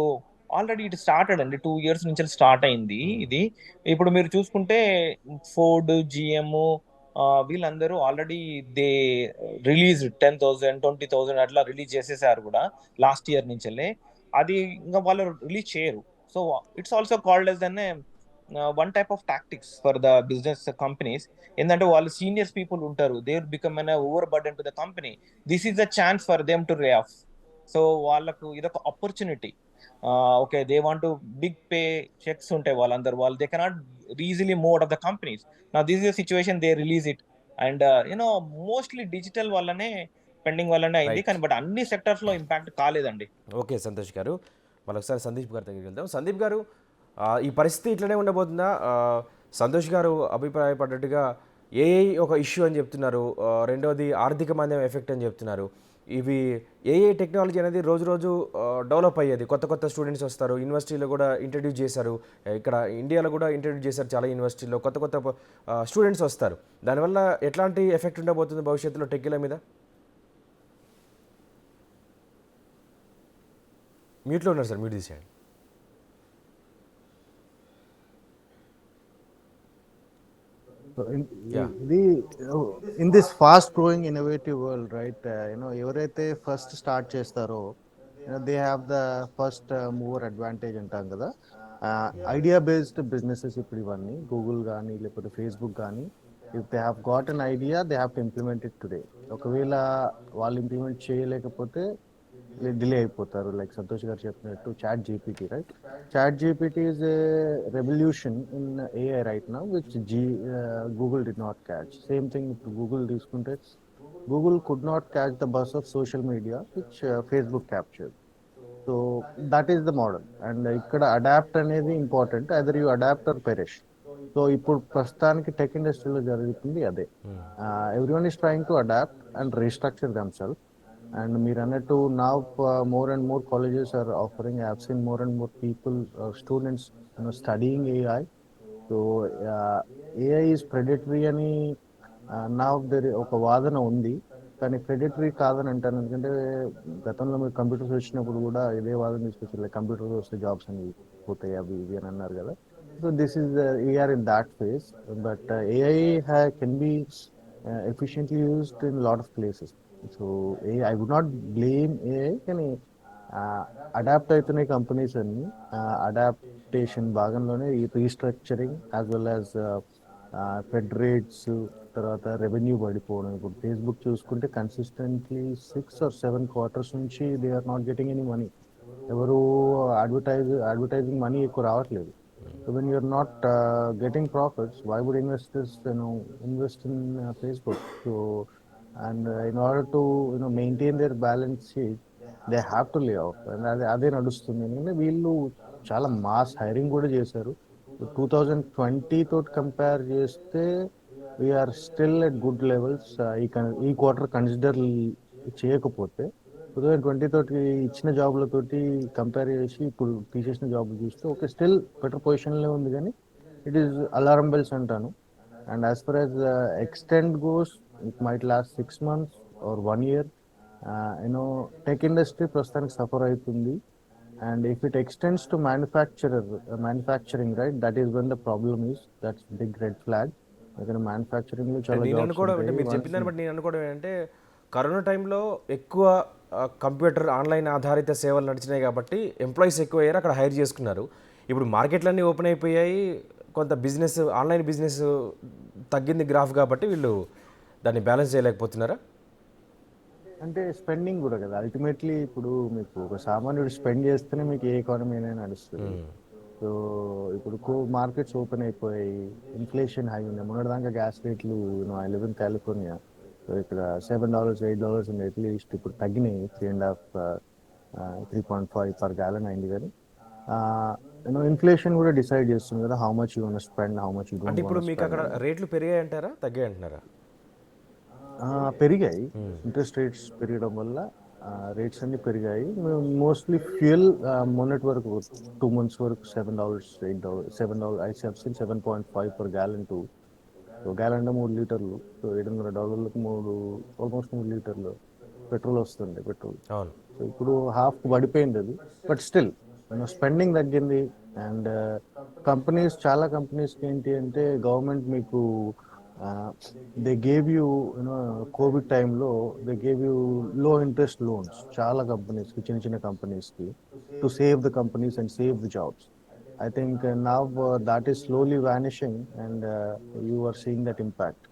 ఆల్రెడీ ఇట్ స్టార్టెడ్ అండి, 2 years నుంచి స్టార్ట్ అయింది ఇది. ఇప్పుడు మీరు చూసుకుంటే ఫోర్డ్, జిఎం, వీళ్ళందరూ ఆల్రెడీ దే రిలీజ్ 10,000 20,000 అట్లా రిలీజ్ చేసేసారు కూడా లాస్ట్ ఇయర్ నుంచెల్లే. అది ఇంకా వాళ్ళు రిలీజ్ చేయరు. So it's also called as an one type of tactics for the business companies. ఏంటంటే వాళ్ళు సీనియర్స్ పీపుల్ ఉంటారు, they will become an over burden to the company. This is the chance for them to lay off. So వాళ్ళకు ఇదొక opportunity. Okay, they want to big pay checks ఉంటాయి వాళ్ళందరూ, వాళ్ళు they cannot easily move out of the companies. నా this is the situation, they release it. And mostly digital వల్లనే, pending వల్లనే అయింది, right. కానీ బట్ అన్ని సెక్టర్స్ లో ఇంపాక్ట్ కాలేదండి. ఓకే సంతోష్ గారు, మరొకసారి సందీప్ గారి దగ్గరికి వెళ్దాం. సందీప్ గారు, ఈ పరిస్థితి ఇట్లనే ఉండబోతుందా? సంతోష్ గారు అభిప్రాయపడ్డట్టుగా ఏఐ ఒక ఇష్యూ అని చెప్తున్నారు, రెండోది ఆర్థిక మాంద్యం ఎఫెక్ట్ అని చెప్తున్నారు. ఇవి ఏఐ టెక్నాలజీ అనేది రోజు రోజు డెవలప్ అయ్యేది, కొత్త కొత్త స్టూడెంట్స్ వస్తారు, యూనివర్సిటీలో కూడా ఇంట్రడ్యూస్ చేశారు, ఇక్కడ ఇండియాలో కూడా ఇంట్రడ్యూస్ చేశారు, చాలా యూనివర్సిటీలో కొత్త కొత్త స్టూడెంట్స్ వస్తారు. దానివల్ల ఎట్లాంటి ఎఫెక్ట్ ఉండబోతుంది భవిష్యత్తులో టెక్కిల మీద? మ్యూట్లో ఉన్నారు సార్, మ్యూట్ తీసేయండి. So Yeah. in this fast growing innovative world, right, ఎవరైతే ఫస్ట్ స్టార్ట్ చేస్తారో they have the first mover advantage అంటాం కదా. ఐడియా బేస్డ్ బిజినెసెస్ ఇప్పుడు ఇవన్నీ గూగుల్ కానీ లేకపోతే ఫేస్బుక్ కానీ, if they have got an idea they have to implement it today. ఒకవేళ వాళ్ళు ఇంప్లిమెంట్ చేయలేకపోతే డిలే అయిపోతారు. లైక్ సంతోష్ గారు చెప్పినట్టు chat GPT, right? Chat GPT is a revolution in AI right now which Google did not catch. Same thing ఇప్పుడు Google తీసుకుంటే Google could not catch the bus of social media which Facebook capture. So that is the model. And ఇక్కడ adapt అనేది important, either you adapt or perish. So ఇప్పుడు ప్రస్తుతానికి tech ఇండస్ట్రీలో జరుగుతుంది అదే. Everyone is trying to adapt and restructure themselves. And మీరు అన్నట్టు now more and more colleges are offering. I have seen more and more people, students, studying AI. So AI is predatory అని నా ఒక వాదన ఉంది, కానీ ప్రెడిటరీ కాదని అంటాను. ఎందుకంటే గతంలో మీరు కంప్యూటర్స్ వచ్చినప్పుడు కూడా ఇదే వాదన తీసుకొచ్చారు, కంప్యూటర్స్ వస్తే జాబ్స్ అని పోతాయి అవి ఇవి అని అన్నారు కదా. So this is AR in that phase. But AI can be efficiently used in a lot of places. So I would not blame AI, కానీ అడాప్ట్ అవుతున్నాయి కంపెనీస్ అన్ని. అడాప్టేషన్ భాగంలోనే ఈ restructuring as well as fed rates, తర్వాత revenue పడిపోవడం. ఇప్పుడు Facebook చూసుకుంటే consistently 6 or 7 quarters నుంచి they are not getting any money. ఎవరు అడ్వర్టైజింగ్ మనీ ఎక్కువ రావట్లేదు. So when you're not getting profits, why would investors invest in Facebook? So and in order to maintain their balance sheet, they have to lay off. And అదే నడుస్తుంది. ఎందుకంటే వీళ్ళు చాలా mass hiring కూడా చేశారు. 2020 తోటి కంపేర్ చేస్తే we're still at good levels. ఈ క్వార్టర్ కన్సిడర్ చేయకపోతే 2020 తోటి ఇచ్చిన జాబ్లతోటి కంపేర్ చేసి ఇప్పుడు తీసేసిన జాబ్ చూస్తే ఓకే, స్టిల్ బెటర్ పొజిషన్లో ఉంది, కానీ ఇట్ ఈస్ అలారం బెల్స్ అంటాను. And as far as extend goes, it might last 6 months or 1 year. Tech industry ప్రస్తుతానికి సఫర్ అవుతుంది. And if it extends to manufacturing, right, that is when the problem is. That's big red flag. ఎందుకంటే మ్యానుఫ్యాక్చరింగ్లో చాలా నేను jobs అనుకోవడం అంటే, మీరు చెప్పిన దాన్ని బట్టి నేను అనుకోవడం ఏంటంటే, కరోనా టైంలో ఎక్కువ కంప్యూటర్ ఆన్లైన్ ఆధారిత సేవలు నడిచినాయి కాబట్టి ఎంప్లాయీస్ ఎక్కువ అయ్యారు, అక్కడ హైర్ చేసుకున్నారు. ఇప్పుడు మార్కెట్లన్నీ ఓపెన్ అయిపోయాయి, కొంత బిజినెస్ ఆన్లైన్ బిజినెస్ తగ్గింది గ్రాఫ్, కాబట్టి వీళ్ళు దాన్ని బ్యాలెన్స్ చేయలేకపోతున్నారా? అంటే స్పెండింగ్ కూడా కదా అల్టిమేట్లీ. ఇప్పుడు మీకు ఒక సామాన్యుడు స్పెండ్ చేస్తేనే మీకు ఏ ఎకానమీ అయినా నడుస్తుంది. సో ఇప్పుడు మార్కెట్స్ ఓపెన్ అయిపోయాయి, ఇన్ఫ్లేషన్ హై ఉంది. మొన్నటిదాకా గ్యాస్ రేట్లు, I live in California, so ఇక్కడ $7 $8 ఉంది అట్లీస్ట్. ఇప్పుడు తగ్గినాయి, 3.5 పర్ గ్యాలన్ అయింది. కానీ ఇన్ఫ్లేషన్ కూడా డిసైడ్ చేస్తుంది కదా, how much you want spend, how much you అంటే డోంట్ ఇప్పుడు వాంట్ మీకు స్పెండ్ అక్కడ అని. రేట్లు పెరిగాయి అంటారా, తగ్గాయి అంటున్నారా? పెరిగాయి. ఇంట్రెస్ట్ రేట్స్ పెరగడం వల్ల రేట్స్ అన్ని పెరిగాయి. మోస్ట్లీ ఫ్యూయల్ మొన్నటి వరకు 2 months వరకు $7 $8 $7 I have seen 7.5 per gallon to. So gallon అంటే 3 లీటర్లు. సో $700 ఆల్మోస్ట్ 3 లీటర్లు పెట్రోల్ వస్తుంది, పెట్రోల్. అవును. సో ఇప్పుడు హాఫ్ పడిపోయింది అది. బట్ స్టిల్ స్పెండింగ్ తగ్గింది. అండ్ చాలా కంపెనీస్కి ఏంటి అంటే గవర్నమెంట్ మీకు దే గేవ్ యూ కోవిడ్ టైంలో they gave you low interest loans చాలా కంపెనీస్కి, చిన్న చిన్న కంపెనీస్కి, to save the companies and save the jobs. I think now that is slowly vanishing, and you are seeing that impact.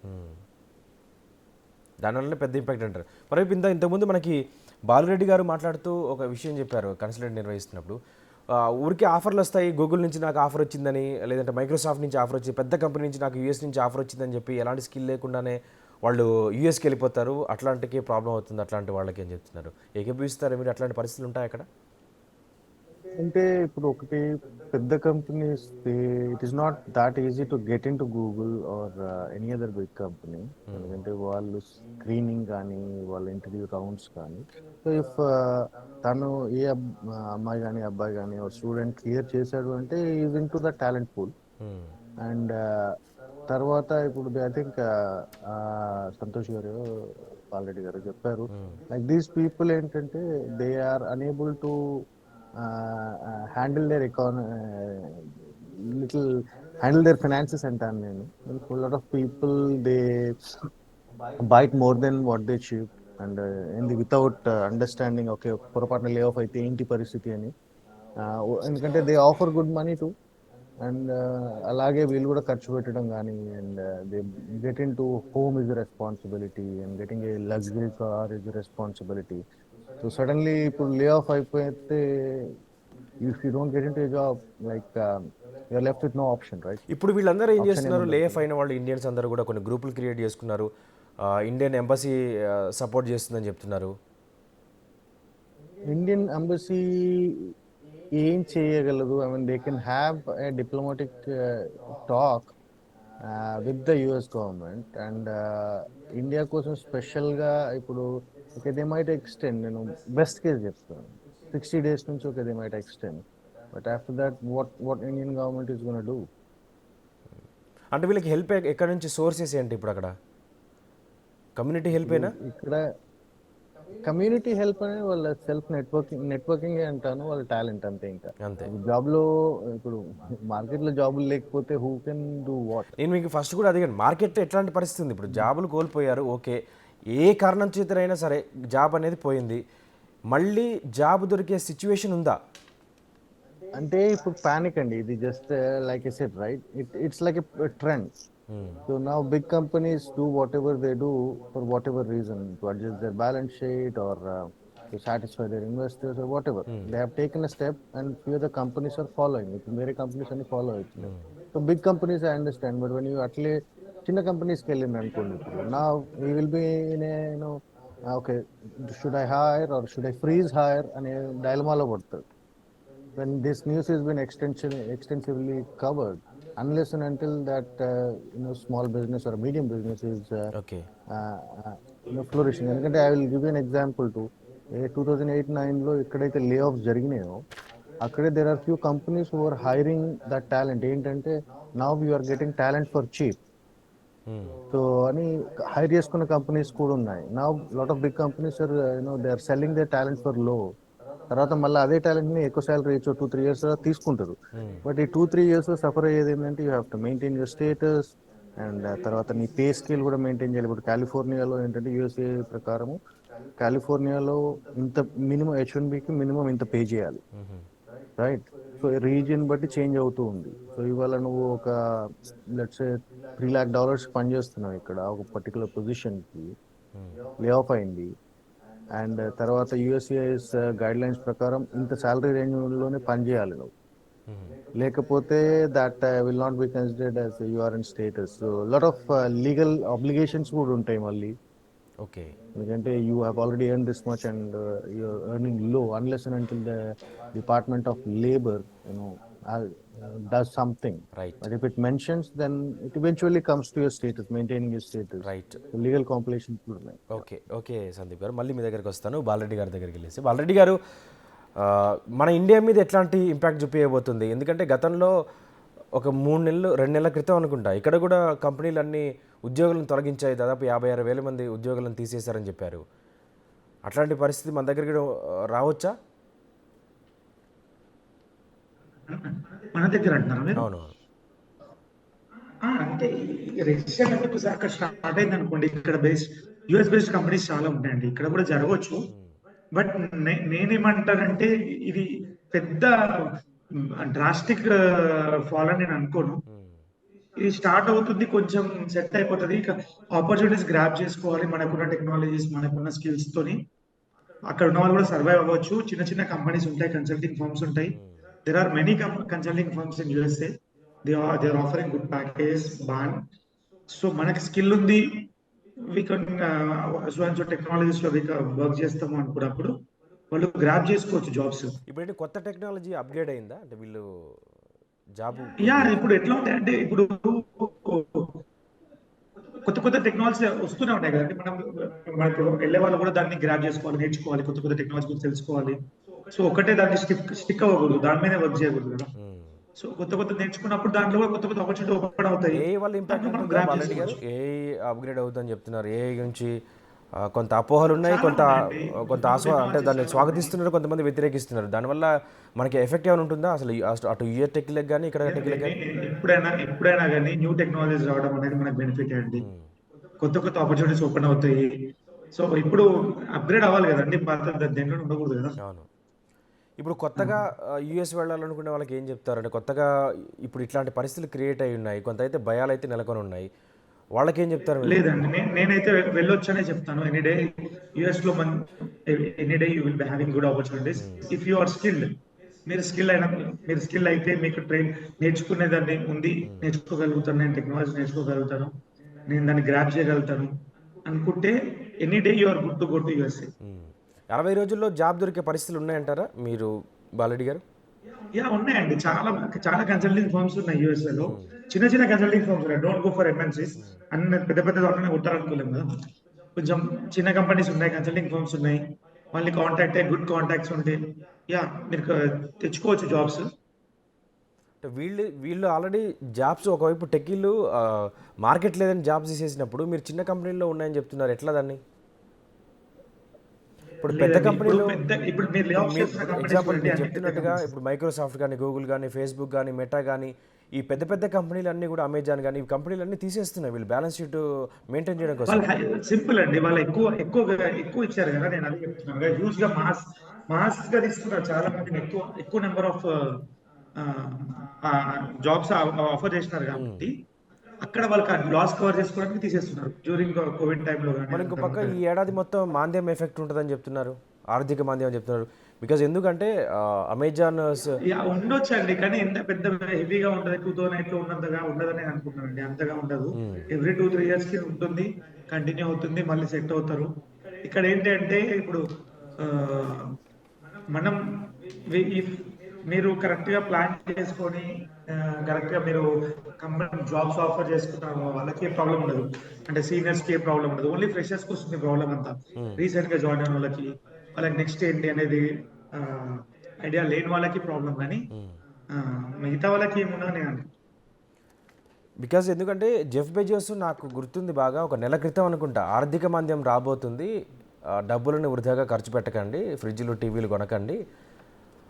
దానివల్లనే పెద్ద impact అంటారు. మరి ఇంతకుముందు మనకి బాలరెడ్డి గారు మాట్లాడుతూ ఒక విషయం చెప్పారు కన్సల్టెంట్ నిర్వహిస్తున్నప్పుడు. ఊరికే ఆఫర్లు వస్తాయి, గూగుల్ నుంచి నాకు ఆఫర్ వచ్చిందని, లేదంటే మైక్రోసాఫ్ట్ నుంచి ఆఫర్ వచ్చి, పెద్ద కంపెనీ నుంచి నాకు యూఎస్ నుంచి ఆఫర్ వచ్చిందని చెప్పి ఎలాంటి స్కిల్ లేకుండానే వాళ్ళు యూఎస్కి వెళ్ళిపోతారు. అట్లాంటికి ప్రాబ్లం అవుతుంది అట్లాంటి వాళ్ళకి అని చెప్తున్నారు. ఏకీభవిస్తారా మీరు? అట్లాంటి పరిస్థితులు ఉంటాయి అక్కడ? అంటే ఇప్పుడు ఒకటి, పెద్ద companies, it is not that easy to get in to Google or any other big company. ఎందుకంటే వాళ్ళు స్క్రీనింగ్ కానీ, వాళ్ళ ఇంటర్వ్యూ రౌండ్స్ కానీ, సో ఇఫ్ తను ఏ అమ్మాయి కానీ అబ్బాయి కానీ స్టూడెంట్ క్లియర్ చేశాడు అంటే is in to the talent pool. And తర్వాత ఇప్పుడు ఐ థింక్ సంతోష్ గారు, బాలరెడ్డి గారు చెప్పారు, లైక్ దీస్ పీపుల్ ఏంటంటే they are unable to handle their little handle their finances అంటాను నేను. Lot of people they bite more than what they cheap. And ఏంది without understanding, okay పొరపాటున లే ఆఫ్ అయితే ఏంటి పరిస్థితి అని. ఎందుకంటే they offer good money too. And అలాగే వీళ్ళు కూడా ఖర్చు పెట్టడం కానీ, and they get in to home is responsibility, and getting a luxury car is responsibility. So suddenly ఇప్పుడు లే ఆఫ్ అయిపోతే, if you don't get in to job, like you're left with no option, right? ఇప్పుడు వీళ్ళందరూ ఏం option చేస్తున్నారు? ఏముండదు లేఎఫ్ కదా. అయిన వాళ్ళు ఇండియన్స్ అందరూ కూడా కొన్ని గ్రూపులు క్రియేట్ చేసుకున్నారు. ఇండియన్ ఎంబసీ సపోర్ట్ చేస్తుందని చెప్తున్నారు. ఇండియన్ ఎంబసీ ఏం చేయగలదు? I mean they can have a diplomatic talk with the US government. And India కోసం స్పెషల్గా ఇప్పుడు ఓకే దే మైట్ ఎక్స్టెండ్, నేను బెస్ట్ కేస్ చెప్తాను, 60 days నుంచి okay they might extend. But after that what Indian government is gonna do? అంటే వీళ్ళకి help ఎక్కడ నుంచి, సోర్సెస్ ఏంటి ఇప్పుడు అక్కడ? కమ్యూనిటీ హెల్ప్ అయినా? ఇక్కడ కమ్యూనిటీ హెల్ప్ అనేది వాళ్ళ సెల్ఫ్ నెట్వర్కింగ్ అంటాను, వాళ్ళ టాలెంట్ అంతే. ఇంకా అంతే. జాబ్ లో ఇప్పుడు మార్కెట్ లో జాబులు లేకపోతే హూ కెన్ డూ వాట్? నేను మీకు ఫస్ట్ కూడా అడిగాను, మార్కెట్ ఎట్లాంటి పరిస్థితి ఉంది ఇప్పుడు? జాబులు కోల్పోయారు, ఓకే, ఏ కారణం చేతనైనా సరే జాబ్ అనేది పోయింది, మళ్ళీ జాబ్ దొరికే సిచ్యువేషన్ ఉందా? అంటే ఇప్పుడు పానిక్ అండి, ఇది just like I said right, it's like a trend. So now big companies do whatever they do for whatever reason, to adjust their balance sheet or to satisfy their investors or whatever. They have taken a step and few other companies are following. ఇప్పుడు వేరే companies అన్ని follow అవుతున్నాయి. So big companies I understand, but when you అట్లే చిన్న కంపెనీస్కి వెళ్ళింది అనుకోండి, ఇప్పుడు నా వీ విల్ బి నేను okay should I hire or should I freeze hire అనే డైలమాలో పడతారు. When this news has been extensively covered, unless and until that small business or medium business is okay. flourishing. ఎందుకంటే I will give an example to 2008-9లో ఎక్కడైతే layoffs జరిగినాయో అక్కడే there are few companies who are hiring that talent. ఏంటంటే now you are getting talent for cheap. So అని hire చేసుకున్న companies కూడా ఉన్నాయి. Now lot of big companies are they are selling they talent for low. తర్వాత మళ్ళీ అదే talent ని ఎక్కువ సాలరీ ఇచ్చో 2-3 years తీసుకుంటారు. బట్ ఈ 2-3 years సఫర్ అయ్యేది ఏంటంటే you have to maintain your status. And తర్వాత నీ పే స్కేల్ కూడా మెయింటైన్ చేయాలి. ఇప్పుడు కాలిఫోర్నియాలో ఏంటంటే యూఎస్ఏ ప్రకారం కాలిఫోర్నియాలో ఇంత మినిమం H1Bకి మినిమం ఇంత పే చేయాలి, రైట్? సో రీజియన్ బట్టి చేంజ్ అవుతూ ఉంది. సో ఇవాళ నువ్వు ఒక లెట్స్ $3 lakh పనిచేస్తున్నావు ఇక్కడ ఒక పర్టికులర్ పొజిషన్కి, లే ఆఫ్ అయింది. అండ్ తర్వాత యుఎస్సిఐఎస్ గైడ్ లైన్స్ ప్రకారం ఇంత శాలరీ రేంజ్లోనే పనిచేయాలి నువ్వు, లేకపోతే that will not be considered as you're in status. So lot of legal obligations కూడా ఉంటాయి మళ్ళీ. ఓకే. ఎందుకంటే you have already earn this much and you're earning low unless and until the department of labour does something. Right. But if it mentions, then it eventually comes to your status, maintaining your status. Right. So legal complications కూడా ఉన్నాయి. Okay. Okay Sandeep గారు, మళ్ళీ మీ దగ్గరికి వస్తాను. బాలరెడ్డి గారి దగ్గరికి వెళ్ళేసి, బాలరెడ్డి గారు మన ఇండియా మీద ఎట్లాంటి ఇంపాక్ట్ చూపించబోతుంది? ఎందుకంటే గతంలో ఒక 2 నెలల క్రితం అనుకుంటా ఇక్కడ కూడా కంపెనీలు అన్నీ ఉద్యోగులను తొలగించాయి, దాదాపు 56,000 మంది ఉద్యోగులను తీసేశారని చెప్పారు. అట్లాంటి పరిస్థితి మన దగ్గరికి రావచ్చా? మన దగ్గర అంటున్నారా మీరు? అవును. అంటే రిజిస్ట్రేషన్ అక్కడ స్టార్ట్ అయింది అనుకోండి, ఇక్కడ యుఎస్ బేస్డ్ కంపెనీస్ చాలా ఉంటాయండి, ఇక్కడ కూడా జరగవచ్చు. బట్ నేనేమంటానంటే ఇది పెద్ద డ్రాస్టిక్ ఫాల్ అని నేను అనుకోను. ఇది స్టార్ట్ అవుతుంది, కొంచెం సెట్ అయిపోతుంది. ఇక ఆపర్చునిటీస్ గ్రాప్ చేసుకోవాలి, మనకున్న టెక్నాలజీస్ మనకున్న స్కిల్స్ తోని అక్కడ ఉన్న వాళ్ళు కూడా సర్వైవ్ అవ్వచ్చు. చిన్న చిన్న కంపెనీస్ ఉంటాయి, కన్సల్టింగ్ ఫర్మ్స్ ఉంటాయి. There are many consulting firms in USA. They are offering good package, ban. So మనకి స్కిల్ ఉంది, we can so and so technologies లో we can వర్క్ చేస్తాము అనుకున్నప్పుడు వాళ్ళు గ్రాబ్ చేసుకోవచ్చు జాబ్స్. ఇప్పుడు కొత్త టెక్నాలజీ అప్గ్రేడ్ అయిందా అంటే వీళ్ళు జాబ్? యా, ఇప్పుడు ఎట్లా ఉంటాయంటే ఇప్పుడు కొత్త కొత్త టెక్నాలజీ వస్తూనే ఉంటాయి కదండి. మనకు వెళ్ళే వాళ్ళు కూడా దాన్ని గ్రాబ్ చేసుకోవాలి, నేర్చుకోవాలి, కొత్త కొత్త టెక్నాలజీ గురించి తెలుసుకోవాలి. సో ఒకటే దాన్ని స్టిక్ అవ్వకూడదు, దాని మీద వర్క్ చేయకూడదు కదా. సో కొత్త కొత్త నేర్చుకున్నప్పుడు దాంట్లో కూడా కొత్త కొత్త ఆపర్చునిటీ ఓపెన్ అవుతాయి. ఏ వాళ్ళ ఇంపాక్ట్ ఏ అప్గ్రేడ్ అవుతుందని చెప్తున్నారు? ఏ నుంచి కొంత అపోహలు ఉన్నాయి, కొంత అంటే దాన్ని స్వాగతిస్తున్నారు, కొంతమంది వ్యతిరేకిస్తున్నారు. దానివల్ల మనకి ఎఫెక్ట్ ఏమైనా ఉంటుందా అసలు అటు యూఆర్ టెక్లకు కానీ ఇక్కడ టెక్లకు కానీ? ఎప్పుడైనా కానీ న్యూ టెక్నాలజీస్ రావడం అనేది మనకు బెనిఫిట్ అండి. కొత్త కొత్త ఆపర్చునిటీస్ ఓపెన్ అవుతాయి. సో ఇప్పుడు అప్గ్రేడ్ అవ్వాలి కదండి, పాత దేంట్లో ఉండకూడదు కదా. అవును. ఇప్పుడు కొత్తగా యూఎస్ వెళ్ళాలనుకునే వాళ్ళకి ఏం చెప్తారు? అంటే కొత్తగా ఇప్పుడు ఇట్లాంటి పరిస్థితులు క్రియేట్ అయి ఉన్నాయి, కొంత అయితే భయాలు అయితే నెలకొని ఉన్నాయి, వాళ్ళకి ఏం చెప్తారు? లేదండి, నేనైతే వెళ్ళొచ్చనే చెప్తాను. ఎనీడే యుఎస్ లో any day you will be having good opportunities if you are skilled. మీరు స్కిల్ అయితే మీకు నేర్చుకునేదాన్ని ఉంది, నేర్చుకోగలుగుతాను, నేను టెక్నాలజీ నేర్చుకోగలుగుతాను, నేను దాన్ని గ్రాప్ చేయగలుగుతాను అనుకుంటే any day you are good to go to USA. 60 రోజుల్లో జాబ్ దొరికే పరిస్థితులు ఉన్నాయంటారా మీరు బాలరెడ్డి గారు? యా, ఉన్నాయండి. చాలా కన్సల్టింగ్ ఫర్మ్స్ ఉన్నాయి యుఎస్ఏ లో. చిన్న చిన్న కన్సల్టింగ్ ఫర్మ్స్ ఉన్నాయి. Don't go for MNCs. అన్ని పెద్ద పెద్ద దాంట్లోనే కొట్టాలనుకోలేము కదా. కొంచెం చిన్న కంపెనీస్ ఉన్నాయి, కన్సల్టింగ్ ఫర్మ్స్ ఉన్నాయి, మళ్ళీ కాంటాక్ట్ గుడ్ కాంటాక్ట్స్ ఉంటే యా మీరు తెచ్చుకోవచ్చు జాబ్స్. వీళ్ళు ఆల్రెడీ జాబ్స్ ఒకవైపు టెక్కీలు మార్కెట్ లేదని జాబ్స్ తీసేసినప్పుడు మీరు చిన్న కంపెనీల్లో ఉన్నాయని చెప్తున్నారు, ఎట్లా దాన్ని? ఇప్పుడు పెద్ద కంపెనీలు ఎగ్జాంపుల్ మీరు చెప్తున్నట్టుగా ఇప్పుడు మైక్రోసాఫ్ట్ కానీ, గూగుల్ కానీ, ఫేస్బుక్ కానీ, మెటా కానీ, ఈ పెద్ద పెద్ద కంపెనీలు అన్నీ కూడా, అమెజాన్ కానీ, ఈ కంపెనీలు అన్నీ తీసేస్తున్నాయి వీళ్ళు బ్యాలెన్స్ షీట్ మెయింటైన్ చేయడం కోసం. సింపుల్ అండి, వాళ్ళు ఎక్కువ ఇచ్చారు కదా. నేను అది చెప్తున్నాను, హ్యూజ్ గా మాస్ గా తీసుకున్నారు. చాలా మందిని ఎక్కువ నెంబర్ ఆఫ్ జాబ్స్ ఆఫర్ చేసినారు కాబట్టి అక్కడ వాళ్ళకి లాస్ కవర్ చేసుకోవడానికి తీసేస్తున్నారు డ్యూరింగ్ కోవిడ్ టైంలో. మరి ఇంకో పక్క ఈ ఏడాది మొత్తం మాంద్యం ఎఫెక్ట్ ఉంటుందని చెప్తున్నారు, ఆర్థిక మాంద్యం అని చెప్తున్నారు. బికాజ్ ఎందుకంటే అమెజాన్ ఉండొచ్చు అండి, కానీ ఎంత పెద్ద హెవీగా ఉంటుంది 2008 లో ఉన్నంతగా ఉండదని నేను అనుకుంటున్నానండి. అంతగా ఉండదు. ఎవ్రీ 2-3 years కి ఉంటుంది, కంటిన్యూ అవుతుంది, మళ్ళీ సెట్ అవుతారు. ఇక్కడ ఏంటంటే ఇప్పుడు మనం మీరు కరెక్ట్ గా ప్లాన్ చేసుకొని కరెక్ట్ గా మీరు కంపెనీ జాబ్స్ ఆఫర్ చేసుకుంటారు, వాళ్ళకి ఏ ప్రాబ్లం ఉండదు. అంటే సీనియర్స్ కి ఏ ప్రాబ్లం ఉండదు, ఓన్లీ ఫ్రెషర్స్ కి వస్తుంది ప్రాబ్లం అంతా. రీసెంట్ గా జాయిన్ అయిన వాళ్ళకి నెక్స్ట్ ఏంటి అనేది ఐడియా లేని వాళ్ళకి ప్రాబ్లం, కానీ మిగతా వాళ్ళకి ఏముండదు నేను. బికాజ్ ఎందుకంటే జెఫ్ బెజోస్ నాకు గుర్తుంది బాగా, ఒక నెల క్రితం అనుకుంటా, ఆర్థిక మాంద్యం రాబోతుంది, డబ్బులను వృధాగా ఖర్చు పెట్టకండి, ఫ్రిడ్జ్లు టీవీలు కొనకండి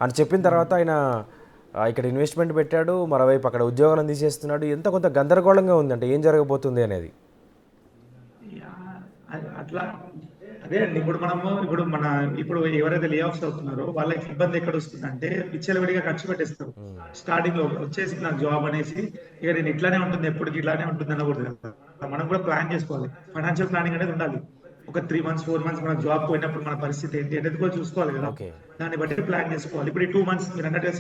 అని చెప్పిన తర్వాత ఆయన ఇక్కడ ఇన్వెస్ట్మెంట్ పెట్టాడు, మరోవైపు అక్కడ ఉద్యోగాలను తీసేస్తున్నాడు. ఎంత కొంత గందరగోళంగా ఉందంటే ఏం జరగబోతుంది అనేది. అట్లా అదే అండి, ఇప్పుడు ఎవరైతే లే ఆఫ్స్ అవుతున్నారో వాళ్ళకి ఇబ్బంది ఎక్కడ వస్తుందంటే విచ్చలవిడిగా ఖర్చు పెట్టేస్తారు. స్టార్టింగ్ లో వచ్చేసి నాకు జాబ్ అనేసి ఇక నేను ఇట్లానే ఉంటుంది, ఎప్పటికి ఇట్లానే ఉంటుంది అనకూడదు కదా. మనం కూడా ప్లాన్ చేసుకోవాలి, ఫైనాన్షియల్ ప్లానింగ్ అనేది ఉండాలి. ఒక 3 మంత్స్ 4 మంత్స్ మన జాబ్ పోయినప్పుడు మన పరిస్థితి ఏంటి అనేది కూడా చూసుకోవాలి కదా. ఓకే. దాన్ని బట్టి ప్లాన్ చేసుకోవాలి. ఇప్పుడు ఈ 2 మంత్స్ మీరు అన్నట్టుగా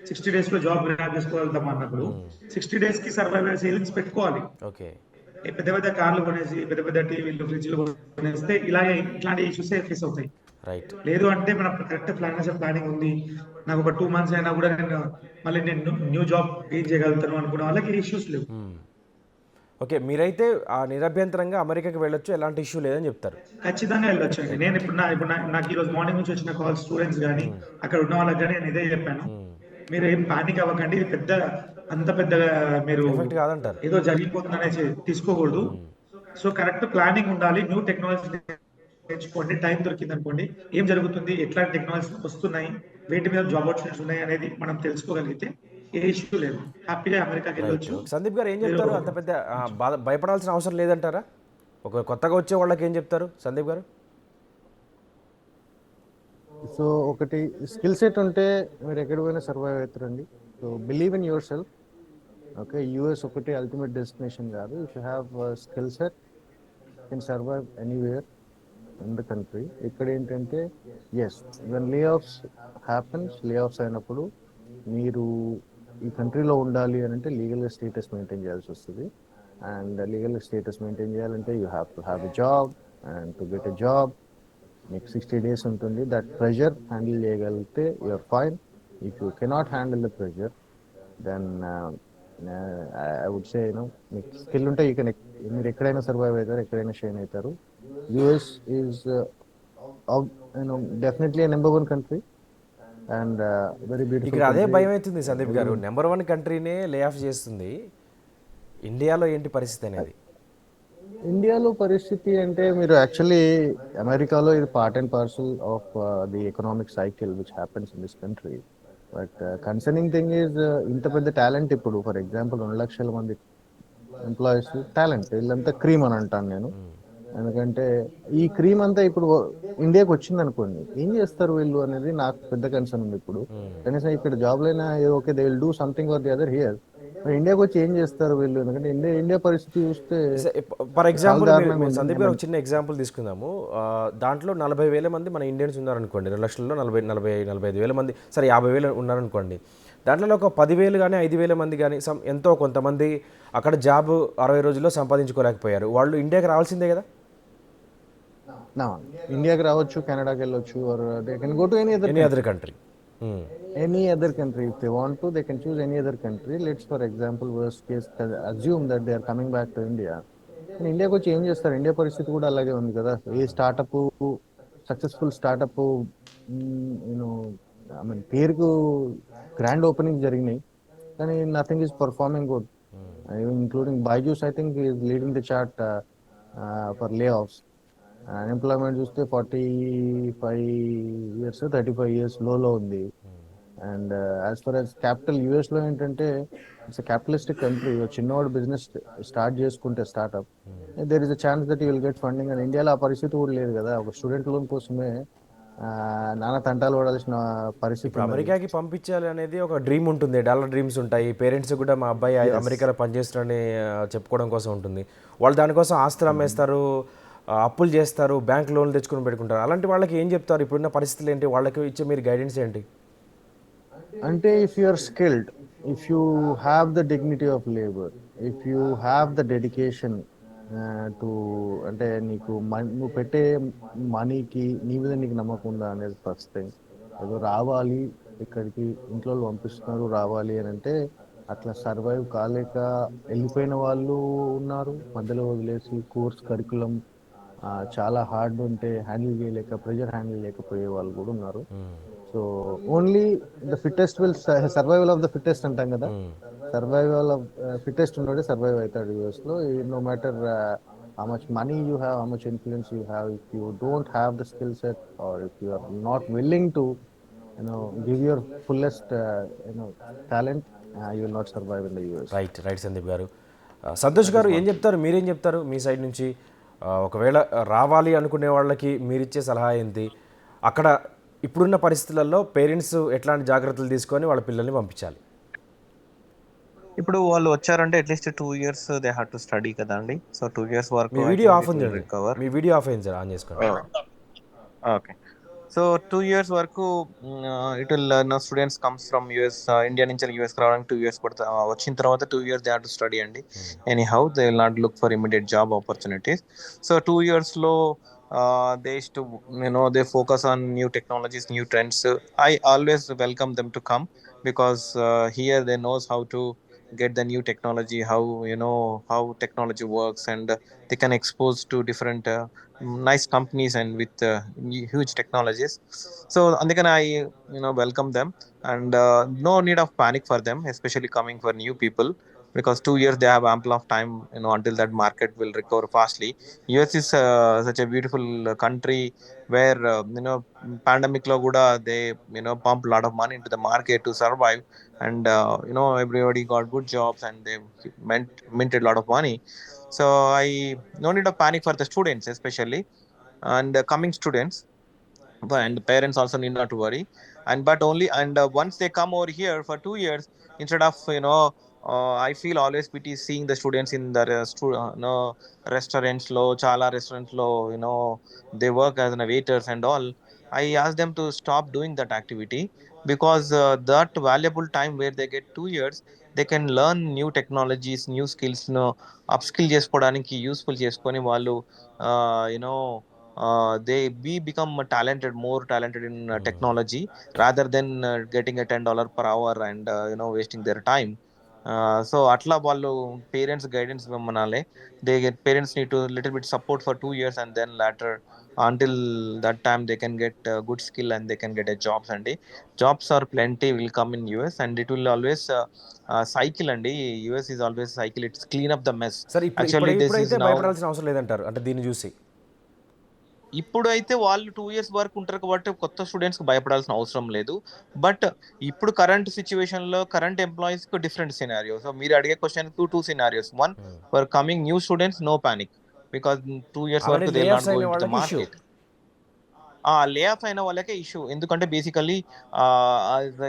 60 డేస్ లో జాబ్ గ్రాప్ చేసుకోగలుగుతాం అన్నప్పుడు 60 డేస్ కి సర్వైవల్ సేవింగ్స్ పెట్టుకోవాలి. ఓకే. పెద్ద పెద్ద కార్లు కొనేసి పెద్ద పెద్ద టీవీలు ఫ్రిడ్జ్లు కొనేస్తే ఇట్లాంటి ఇష్యూస్ ఫేస్ అవుతాయి. రైట్. లేదు అంటే మన కరెక్ట్ ఫైనాన్షియల్ ప్లానింగ్ ఉంది, నాకు ఒక 2 మంత్స్ అయినా కూడా నేను న్యూ జాబ్ గెయిన్ చేయగలుగుతాను అనుకున్న వాళ్ళకి ఇష్యూస్ లేవు. ఓకే, మీరైతే ఆ నిరభ్యంతరంగా అమెరికాకి వెళ్ళొచ్చు, ఎలాంటి ఇష్యూ లేదని చెప్తారు. ఖచ్చితంగా వెళ్ళొచ్చు అండి. నేను ఇప్పుడు నాకు ఈ రోజు మార్నింగ్ నుంచి వచ్చిన కాల్ స్టూడెంట్స్ కానీ అక్కడ ఉన్న వాళ్ళకి కానీ నేను ఇదే చెప్పాను, మీరు ఏం పానిక్ అవ్వకండి, ఇది అంత పెద్దగా మీరు ఎఫెక్ట్ కాదంటారు. ఏదో జరిగిపోతుందనేసి తీసుకోకూడదు. సో కరెక్ట్ ప్లానింగ్ ఉండాలి. న్యూ టెక్నాలజీ నేర్చుకోండి. టైం దొరికింది అనుకోండి, ఏం జరుగుతుంది, ఎట్లాంటి టెక్నాలజీ వస్తున్నాయి, వేటి మీద జాబ్ ఆపర్చునిటీస్ ఉన్నాయి అనేది మనం తెలుసుకోగలిగితే ఏ ఇష్యూ లేదు, హ్యాపీగా అమెరికాకి రైట్. వెళ్ళొచ్చు. సందీప్ గారు ఏం చెప్తారు? అంత పెద్ద భయపడాల్సిన అవసరం లేదంటారా? ఒక కొత్తగా వచ్చే వాళ్ళకి ఏం చెప్తారు సందీప్ గారు? సో ఒకటి స్కిల్ సెట్ ఉంటే మీరు ఎక్కడ పోయినా సర్వైవ్ అవుతారండి. So believe in your self. Okay, US ఒకటి అల్టిమేట్ డెస్టినేషన్ కాదు. If you have skill set can survive anywhere in the country. ఇక్కడ ఏంటంటే ఎస్, వెన్ లే ఆఫ్స్ అయినప్పుడు మీరు ఈ కంట్రీలో ఉండాలి అని అంటే లీగల్గా స్టేటస్ మెయింటైన్ చేయాల్సి వస్తుంది. అండ్ లీగల్గా స్టేటస్ మెయింటైన్ చేయాలంటే you have to have a job, and to get a job మీకు 60 డేస్ ఉంటుంది. దట్ ప్రెషర్ హ్యాండిల్ చేయగలిగితే you're fine. If you cannot handle the pressure then I would say మీకు skill ఉంటే మీరు ఎక్కడైనా survive అవుతారు, ఎక్కడైనా షైన్ అవుతారు. US is definitely number 1 country and very ఇక్కడ బ్యూటిఫుల్. అదే భయం అవుతుంది సందీప్ గారు, నెంబర్ 1 కంట్రీనే లే ఆఫ్ చేస్తుంది. ఇండియాలో ఏంటి పరిస్థితి అనేది? ఇండియాలో పరిస్థితి అంటే మీరు యాక్చువల్లీ అమెరికాలో ఇది part and parcel of the economic cycle which happens in this country. But concerning thing is ఇంత పెద్ద టాలెంట్ ఇప్పుడు ఫర్ ఎగ్జాంపుల్ 2 లక్షల మంది ఎంప్లాయీస్ టాలెంట్, వీళ్ళంతా క్రీమ్ అని అంటాను నేను. ఎందుకంటే ఈ క్రీమ్ అంతా ఇప్పుడు ఇండియాకి వచ్చింది అనుకోండి, ఏం చేస్తారు వీళ్ళు అనేది నాకు పెద్ద కన్సర్న్ ఉంది. ఇప్పుడు కనీసం ఇక్కడ జాబ్లైనా okay they will do something or the other here. ఇండియాకి వచ్చి ఏం చేస్తారు వీళ్ళు? ఎందుకంటే ఇండియా పరిస్థితి చూస్తే ఫర్ ఎగ్జాంపుల్ దారుణంగా ఉంది. సందీప్ గారు ఒక చిన్న ఎగ్జాంపుల్ తీసుకుందాము. దాంట్లో 40,000 మంది మన ఇండియన్స్ ఉన్నారనుకోండి, 2 లక్షల్లో 45,000 మంది, సరే 50,000 ఉన్నారనుకోండి. దాంట్లో ఒక 10,000 కానీ 5,000 మంది కానీ ఎంతో కొంతమంది అక్కడ జాబ్ 60 రోజుల్లో సంపాదించుకోలేకపోయారు. వాళ్ళు ఇండియాకి రావాల్సిందే కదా? ఇండియాకి రావచ్చు, కెనడాకి వెళ్ళొచ్చు, or they can go to any other country. Any other country. If they want to, they can choose any other country. Let's for example worst case assume that they are coming back to India. ఇండియాకి వచ్చి ఏం చేస్తారు? India పరిస్థితి కూడా అలాగే ఉంది కదా. A startup successful startup I mean పేరుకు గ్రాండ్ ఓపెనింగ్ జరిగినాయి కానీ nothing is performing good. Including Byju's I think is leading the chart for layoffs. Unemployment చూస్తే 45 years 35 years లోలో ఉంది. And as far as capital US లో ఏంటంటే it's capitalistic country. చిన్నవాడు business start చేసుకుంటే startup there is a chance that you will get funding. And ఇండియాలో ఆ పరిస్థితి కూడా లేదు కదా. ఒక స్టూడెంట్ లోన్ కోసమే నానా తంటాలు పడాల్సిన పరిస్థితి. ఇప్పుడు అమెరికాకి పంపించాలి అనేది ఒక డ్రీమ్ ఉంటుంది, డాలర్ డ్రీమ్స్ ఉంటాయి. పేరెంట్స్ కూడా మా అబ్బాయి అమెరికాలో పనిచేస్తాడని చెప్పుకోవడం కోసం ఉంటుంది. వాళ్ళు దానికోసం ఆస్తులు అమ్మేస్తారు, అప్పులు చేస్తారు, బ్యాంక్ లోన్లు తెచ్చుకొని పెట్టుకుంటారు. అలాంటి వాళ్ళకి ఏం చెప్తారు? ఇప్పుడున్న పరిస్థితులు ఏంటి? వాళ్ళకి ఇచ్చే మీరు గైడెన్స్ ఏంటి? అంటే if you are skilled, if you have the dignity of labour, if you have the dedication to అంటే నువ్వు పెట్టే మనీకి నీ మీద నీకు నమ్మకం ఉందా అనేది ఫస్ట్ థింగ్. ఏదో రావాలి ఇక్కడికి ఇంట్లో పంపిస్తున్నారు రావాలి అని అంటే అట్లా సర్వైవ్ కాలేక వెళ్ళిపోయిన వాళ్ళు ఉన్నారు. మధ్యలో వదిలేసి కోర్స్ కరికులం చాలా హార్డ్ ఉంటే హ్యాండిల్ చేయలేక ప్రెషర్ హ్యాండిల్ చేయకపోయే వాళ్ళు కూడా ఉన్నారు. So only the fittest will survival of the fittest అంటాం కదా. సర్వైవల్ ఆఫ్ ఫిట్టెస్ట్ ఉన్నోడే సర్వైవ్ అవుతాడు యూఎస్ లో. No matter how much money you have, how much influence you have, if you don't have the skill set or if you are not willing to give your fullest talent, you will not survive in the US. Right Sandeep గారు. సంతోష్ గారు ఏం చెప్తారు? మీరేం చెప్తారు మీ side నుంచి? ఒకవేళ రావాలి అనుకునే వాళ్ళకి మీరిచ్చే సలహా ఏంటి? అక్కడ ఇప్పుడున్న పరిస్థితులలో పేరెంట్స్ ఎట్లాంటి జాగ్రత్తలు తీసుకొని వాళ్ళ పిల్లల్ని పంపించాలి? ఇప్పుడు వాళ్ళు వచ్చారంటే at least 2 years they have to study కదా అండి. సో 2 years మీ వరకు I video think of it ఉంది విల్ చూడండి. రికవర్. మీ వీడియో ఆఫ్ అయింది సార్, ఆన్ చేసుకోండి. ఓకే. సో 2 years వరకు it will students comes from US, India నుంచి యూఎస్కి రావడానికి 2 years పడుతుంది. వచ్చిన తర్వాత 2 years they have to study అండి. Anyhow they will not look for immediate job opportunities. So 2 yearsలో they is to they focus on new technologies, new trends. I always welcome them to come because here they knows how to get the new technology, how how technology works, and they can expose to different nice companies and with huge technologies. So అందుకని I welcome them, and no need of panic for them, especially coming for new people, because 2 years they have ample of time until that market will recover fastly. US is such a beautiful country where pandemic lo kuda they pump a lot of money into the market to survive, and everybody got good jobs and they minted a lot of money. So I no need of panic for the students especially, and coming students, and parents also need not to worry. And but only, and once they come over here for 2 years, instead of I feel always pity seeing the students in the restaurants lo, chala restaurants lo, they work as an waiters and all. I ask them to stop doing that activity, because that valuable time where they get 2 years, they can learn new technologies, new skills, upskill చేసుకోవడానికి useful చేసుకొని వాళ్ళు they we become talented, more talented in technology, rather than getting a $10 per hour and wasting their time. So atla వాళ్ళు parents guidance ఇవ్వమనాలి. Parents need to little bit support for 2 years, and then later, until that time, they can get good skill and they can get a jobs అండి. Jobs are plenty will come in US, and it will always cycle అండి. US is always cycle, it's clean up the mess. Sir Actually this is ఇప్పుడైతే now, భయపడాల్సిన అవసరం లేదంటారు, అంటే దీన్ని చూసి. ఇప్పుడు అయితే వాళ్ళు 2 years వరకు ఉంటారు కాబట్టి కొత్త స్టూడెంట్స్ కి భయపడాల్సిన అవసరం లేదు. బట్ ఇప్పుడు కరెంట్ సిచ్యువేషన్ లో కరెంట్ ఎంప్లాయీస్ కు డిఫరెంట్ సినారియో. సో మీరు అడిగే క్వశ్చన్ కు two scenarios. One, for coming new students no panic, because 2 years already వరకు they lay will not offs go అయిన ఇన్ టు ద వాళ్ళకి ఇష్యూ. మార్కెట్. లే ఆఫ్ అయిన వాళ్ళకే issue, ఎందుకంటే basically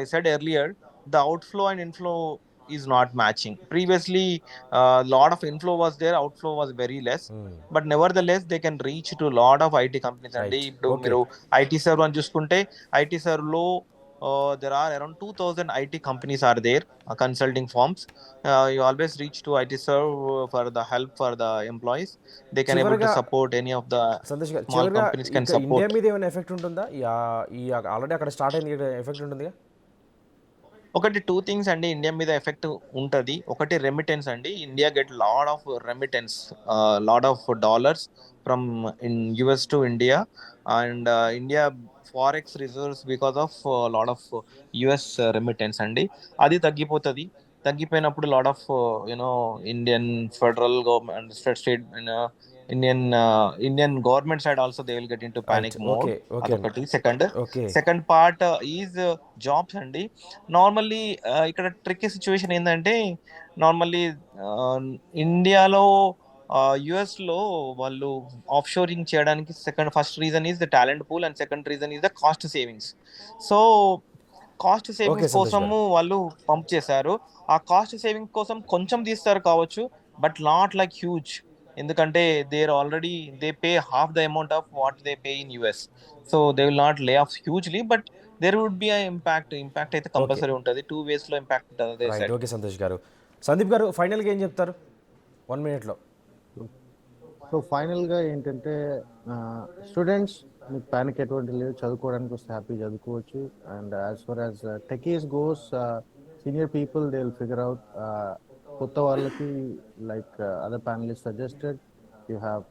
I said earlier, the outflow and inflow is not matching. Previously, lot of inflow was there, outflow was very less. But nevertheless, they can reach to lot of IT companies. And right, ఇప్పుడు okay. మీరు IT server అని చూసుకుంటే, IT server లో there are around 2000 IT companies are there, consulting firms. You always reach to IT server for the help for the employees. They can able to చివరిగా support any of the Sandesh గారు, small చివరిగా companies can ఇంకా India support. మీద ఏమైనా effect ఉంటుందా? ఈ already అక్కడ start అయింది, ఎఫెక్ట్ ఉంటుందిగా. ఒకటి టూ థింగ్స్ అండి ఇండియా మీద ఎఫెక్ట్ ఉంటది. ఒకటి రెమిటెన్స్ అండి. India get lot of remittance, lot of dollars from in US to India, and India forex reserves because of lot of US remittance అండి. అది తగ్గిపోతుంది. తగ్గిపోయినప్పుడు lot of you know Indian federal government, state Indian government side also they will get in to right, panic mode. Okay. Okay అండి. అదొకటి. Second okay. Second part is jobs అండి. Normally ఇక్కడ tricky situation ఏంటంటే, normally ఇండియాలో US లో వాళ్ళు of shoring చేయడానికి first reason is the talent pool, and second reason is the cost savings. So cost okay savings Santosh గారు. కోసము వాళ్ళు పంప్ చేశారు. ఆ కాస్ట్ సేవింగ్ కోసం కొంచెం తీస్తారు కావచ్చు, బట్ నాట్ లైక్ హ్యూజ్. ఎందుకంటే already they pay half the amount of what they pay in US. So they will not lay off hugely, but there would be impact అయితే okay, compulsory ఉంటుంది. 2 ways లో impact ఉంటుంది, అదే right, said. Okay Santosh గారు. సందీప్ గారు, ఫైనల్గా ఏం చెప్తారు 1 minute? సో ఫైనల్గా ఏంటంటే స్టూడెంట్స్ మీకు ప్యానిక్ ఎటువంటి లేదు, చదువుకోవడానికి వస్తే హ్యాపీ చదువుకోవచ్చు. And as far as techies goes, senior people they will figure out. కొత్త వాళ్ళకి like other panelist suggested, you have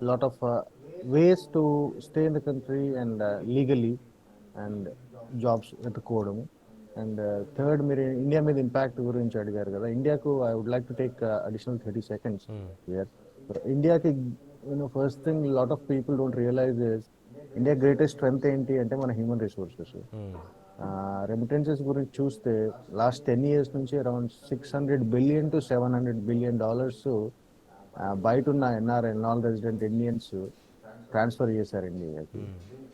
lot of ways to stay in the country and legally and jobs వెతుక్కోవడము. And third, మీరు India మీద impact గురించి అడిగారు కదా. ఇండియాకు I would like to take additional 30 seconds here. ఇండియాకి first thing lot of people don't realise is India greatest strength ఏంటి అంటే మన హ్యూమన్ రిసోర్సెస్. రెమిటెన్సెస్ గురించి చూస్తే లాస్ట్ 10 years నుంచి అరౌండ్ $600 billion to $700 billion బయట ఉన్న NRI, non resident Indians transfer చేశారు ఇండియాకి.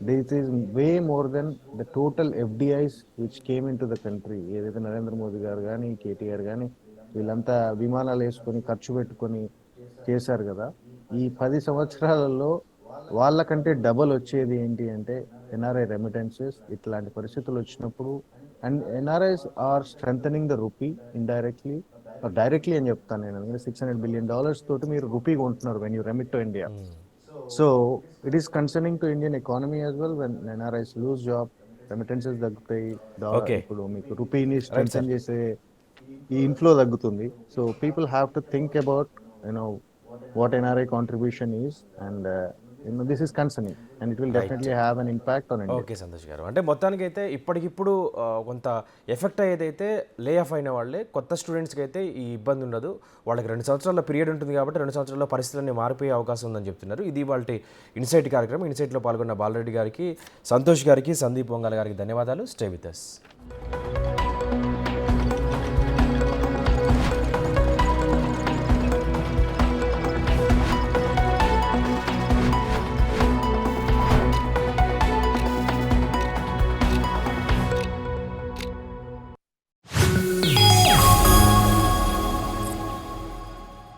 This is way more than the total FDIs which came in to the country. ఏదైతే నరేంద్ర మోదీ గారు కానీ, కేటీఆర్ కానీ వీళ్ళంతా విమానాలు వేసుకొని ఖర్చు పెట్టుకొని చేశారు కదా. ఈ 10 సంవత్సరాలలో వాళ్ళకంటే డబల్ వచ్చేది ఏంటి అంటే ఎన్ఆర్ఐ రెమిటెన్సెస్. ఇట్లాంటి పరిస్థితులు వచ్చినప్పుడు and NRIs are strengthening the rupee indirectly directly అని చెప్తాను నేను. $600 billion తోటి మీరు రూపీ కొంటున్నారు when you remit to India. So it is concerning to Indian economy as well. When NRIs lose job, remittances తగ్గుతాయి, Okay. ఇప్పుడు మీకు రూపీని స్ట్రెంథన్ చేసే ఈ ఇన్ఫ్లో తగ్గుతుంది. So people have to think about you know what NRI contribution is, and this is concerning and it will definitely have an impact on India. Okay Santosh గారు, అంటే మొత్తానికైతే ఇప్పటికిప్పుడు కొంత ఎఫెక్ట్ అయ్యేదైతే లే ఆఫ్ అయిన వాళ్ళే. కొత్త స్టూడెంట్స్కి అయితే ఈ ఇబ్బంది ఉండదు. వాళ్ళకి 2 సంవత్సరాల పీరియడ్ ఉంటుంది కాబట్టి 2 సంవత్సరాల్లో పరిస్థితులన్నీ మారిపోయే అవకాశం ఉందని చెప్తున్నారు. ఇది వాళ్ళ ఇన్సైట్ కార్యక్రమం. ఇన్సైట్లో పాల్గొన్న బాలరెడ్డి గారికి, సంతోష్ గారికి, సందీప్ వంగాల గారికి ధన్యవాదాలు. Stay with us.